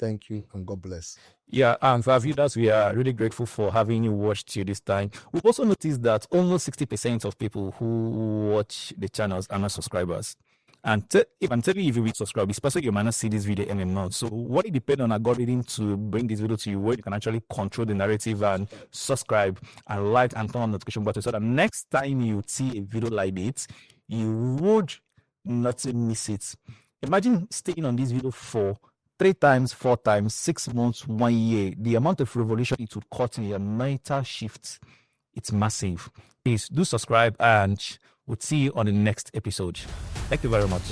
and God bless. Yeah, and for our viewers, we are really grateful for having you watched you this time. We've also noticed that almost 60% of people who watch the channels are not subscribers. And if I'm telling you, if you will subscribe, especially you might not see this video anymore. So what it depends on algorithm to bring this video to you, where you can actually control the narrative and subscribe and like and turn on notification button so that next time you see a video like this, you would not miss it. Imagine staying on this video for 3 times, 4 times, 6 months, 1 year. The amount of revolution it would cause in your mental shift It's massive. Please do subscribe, and we'll see you on the next episode. Thank you very much.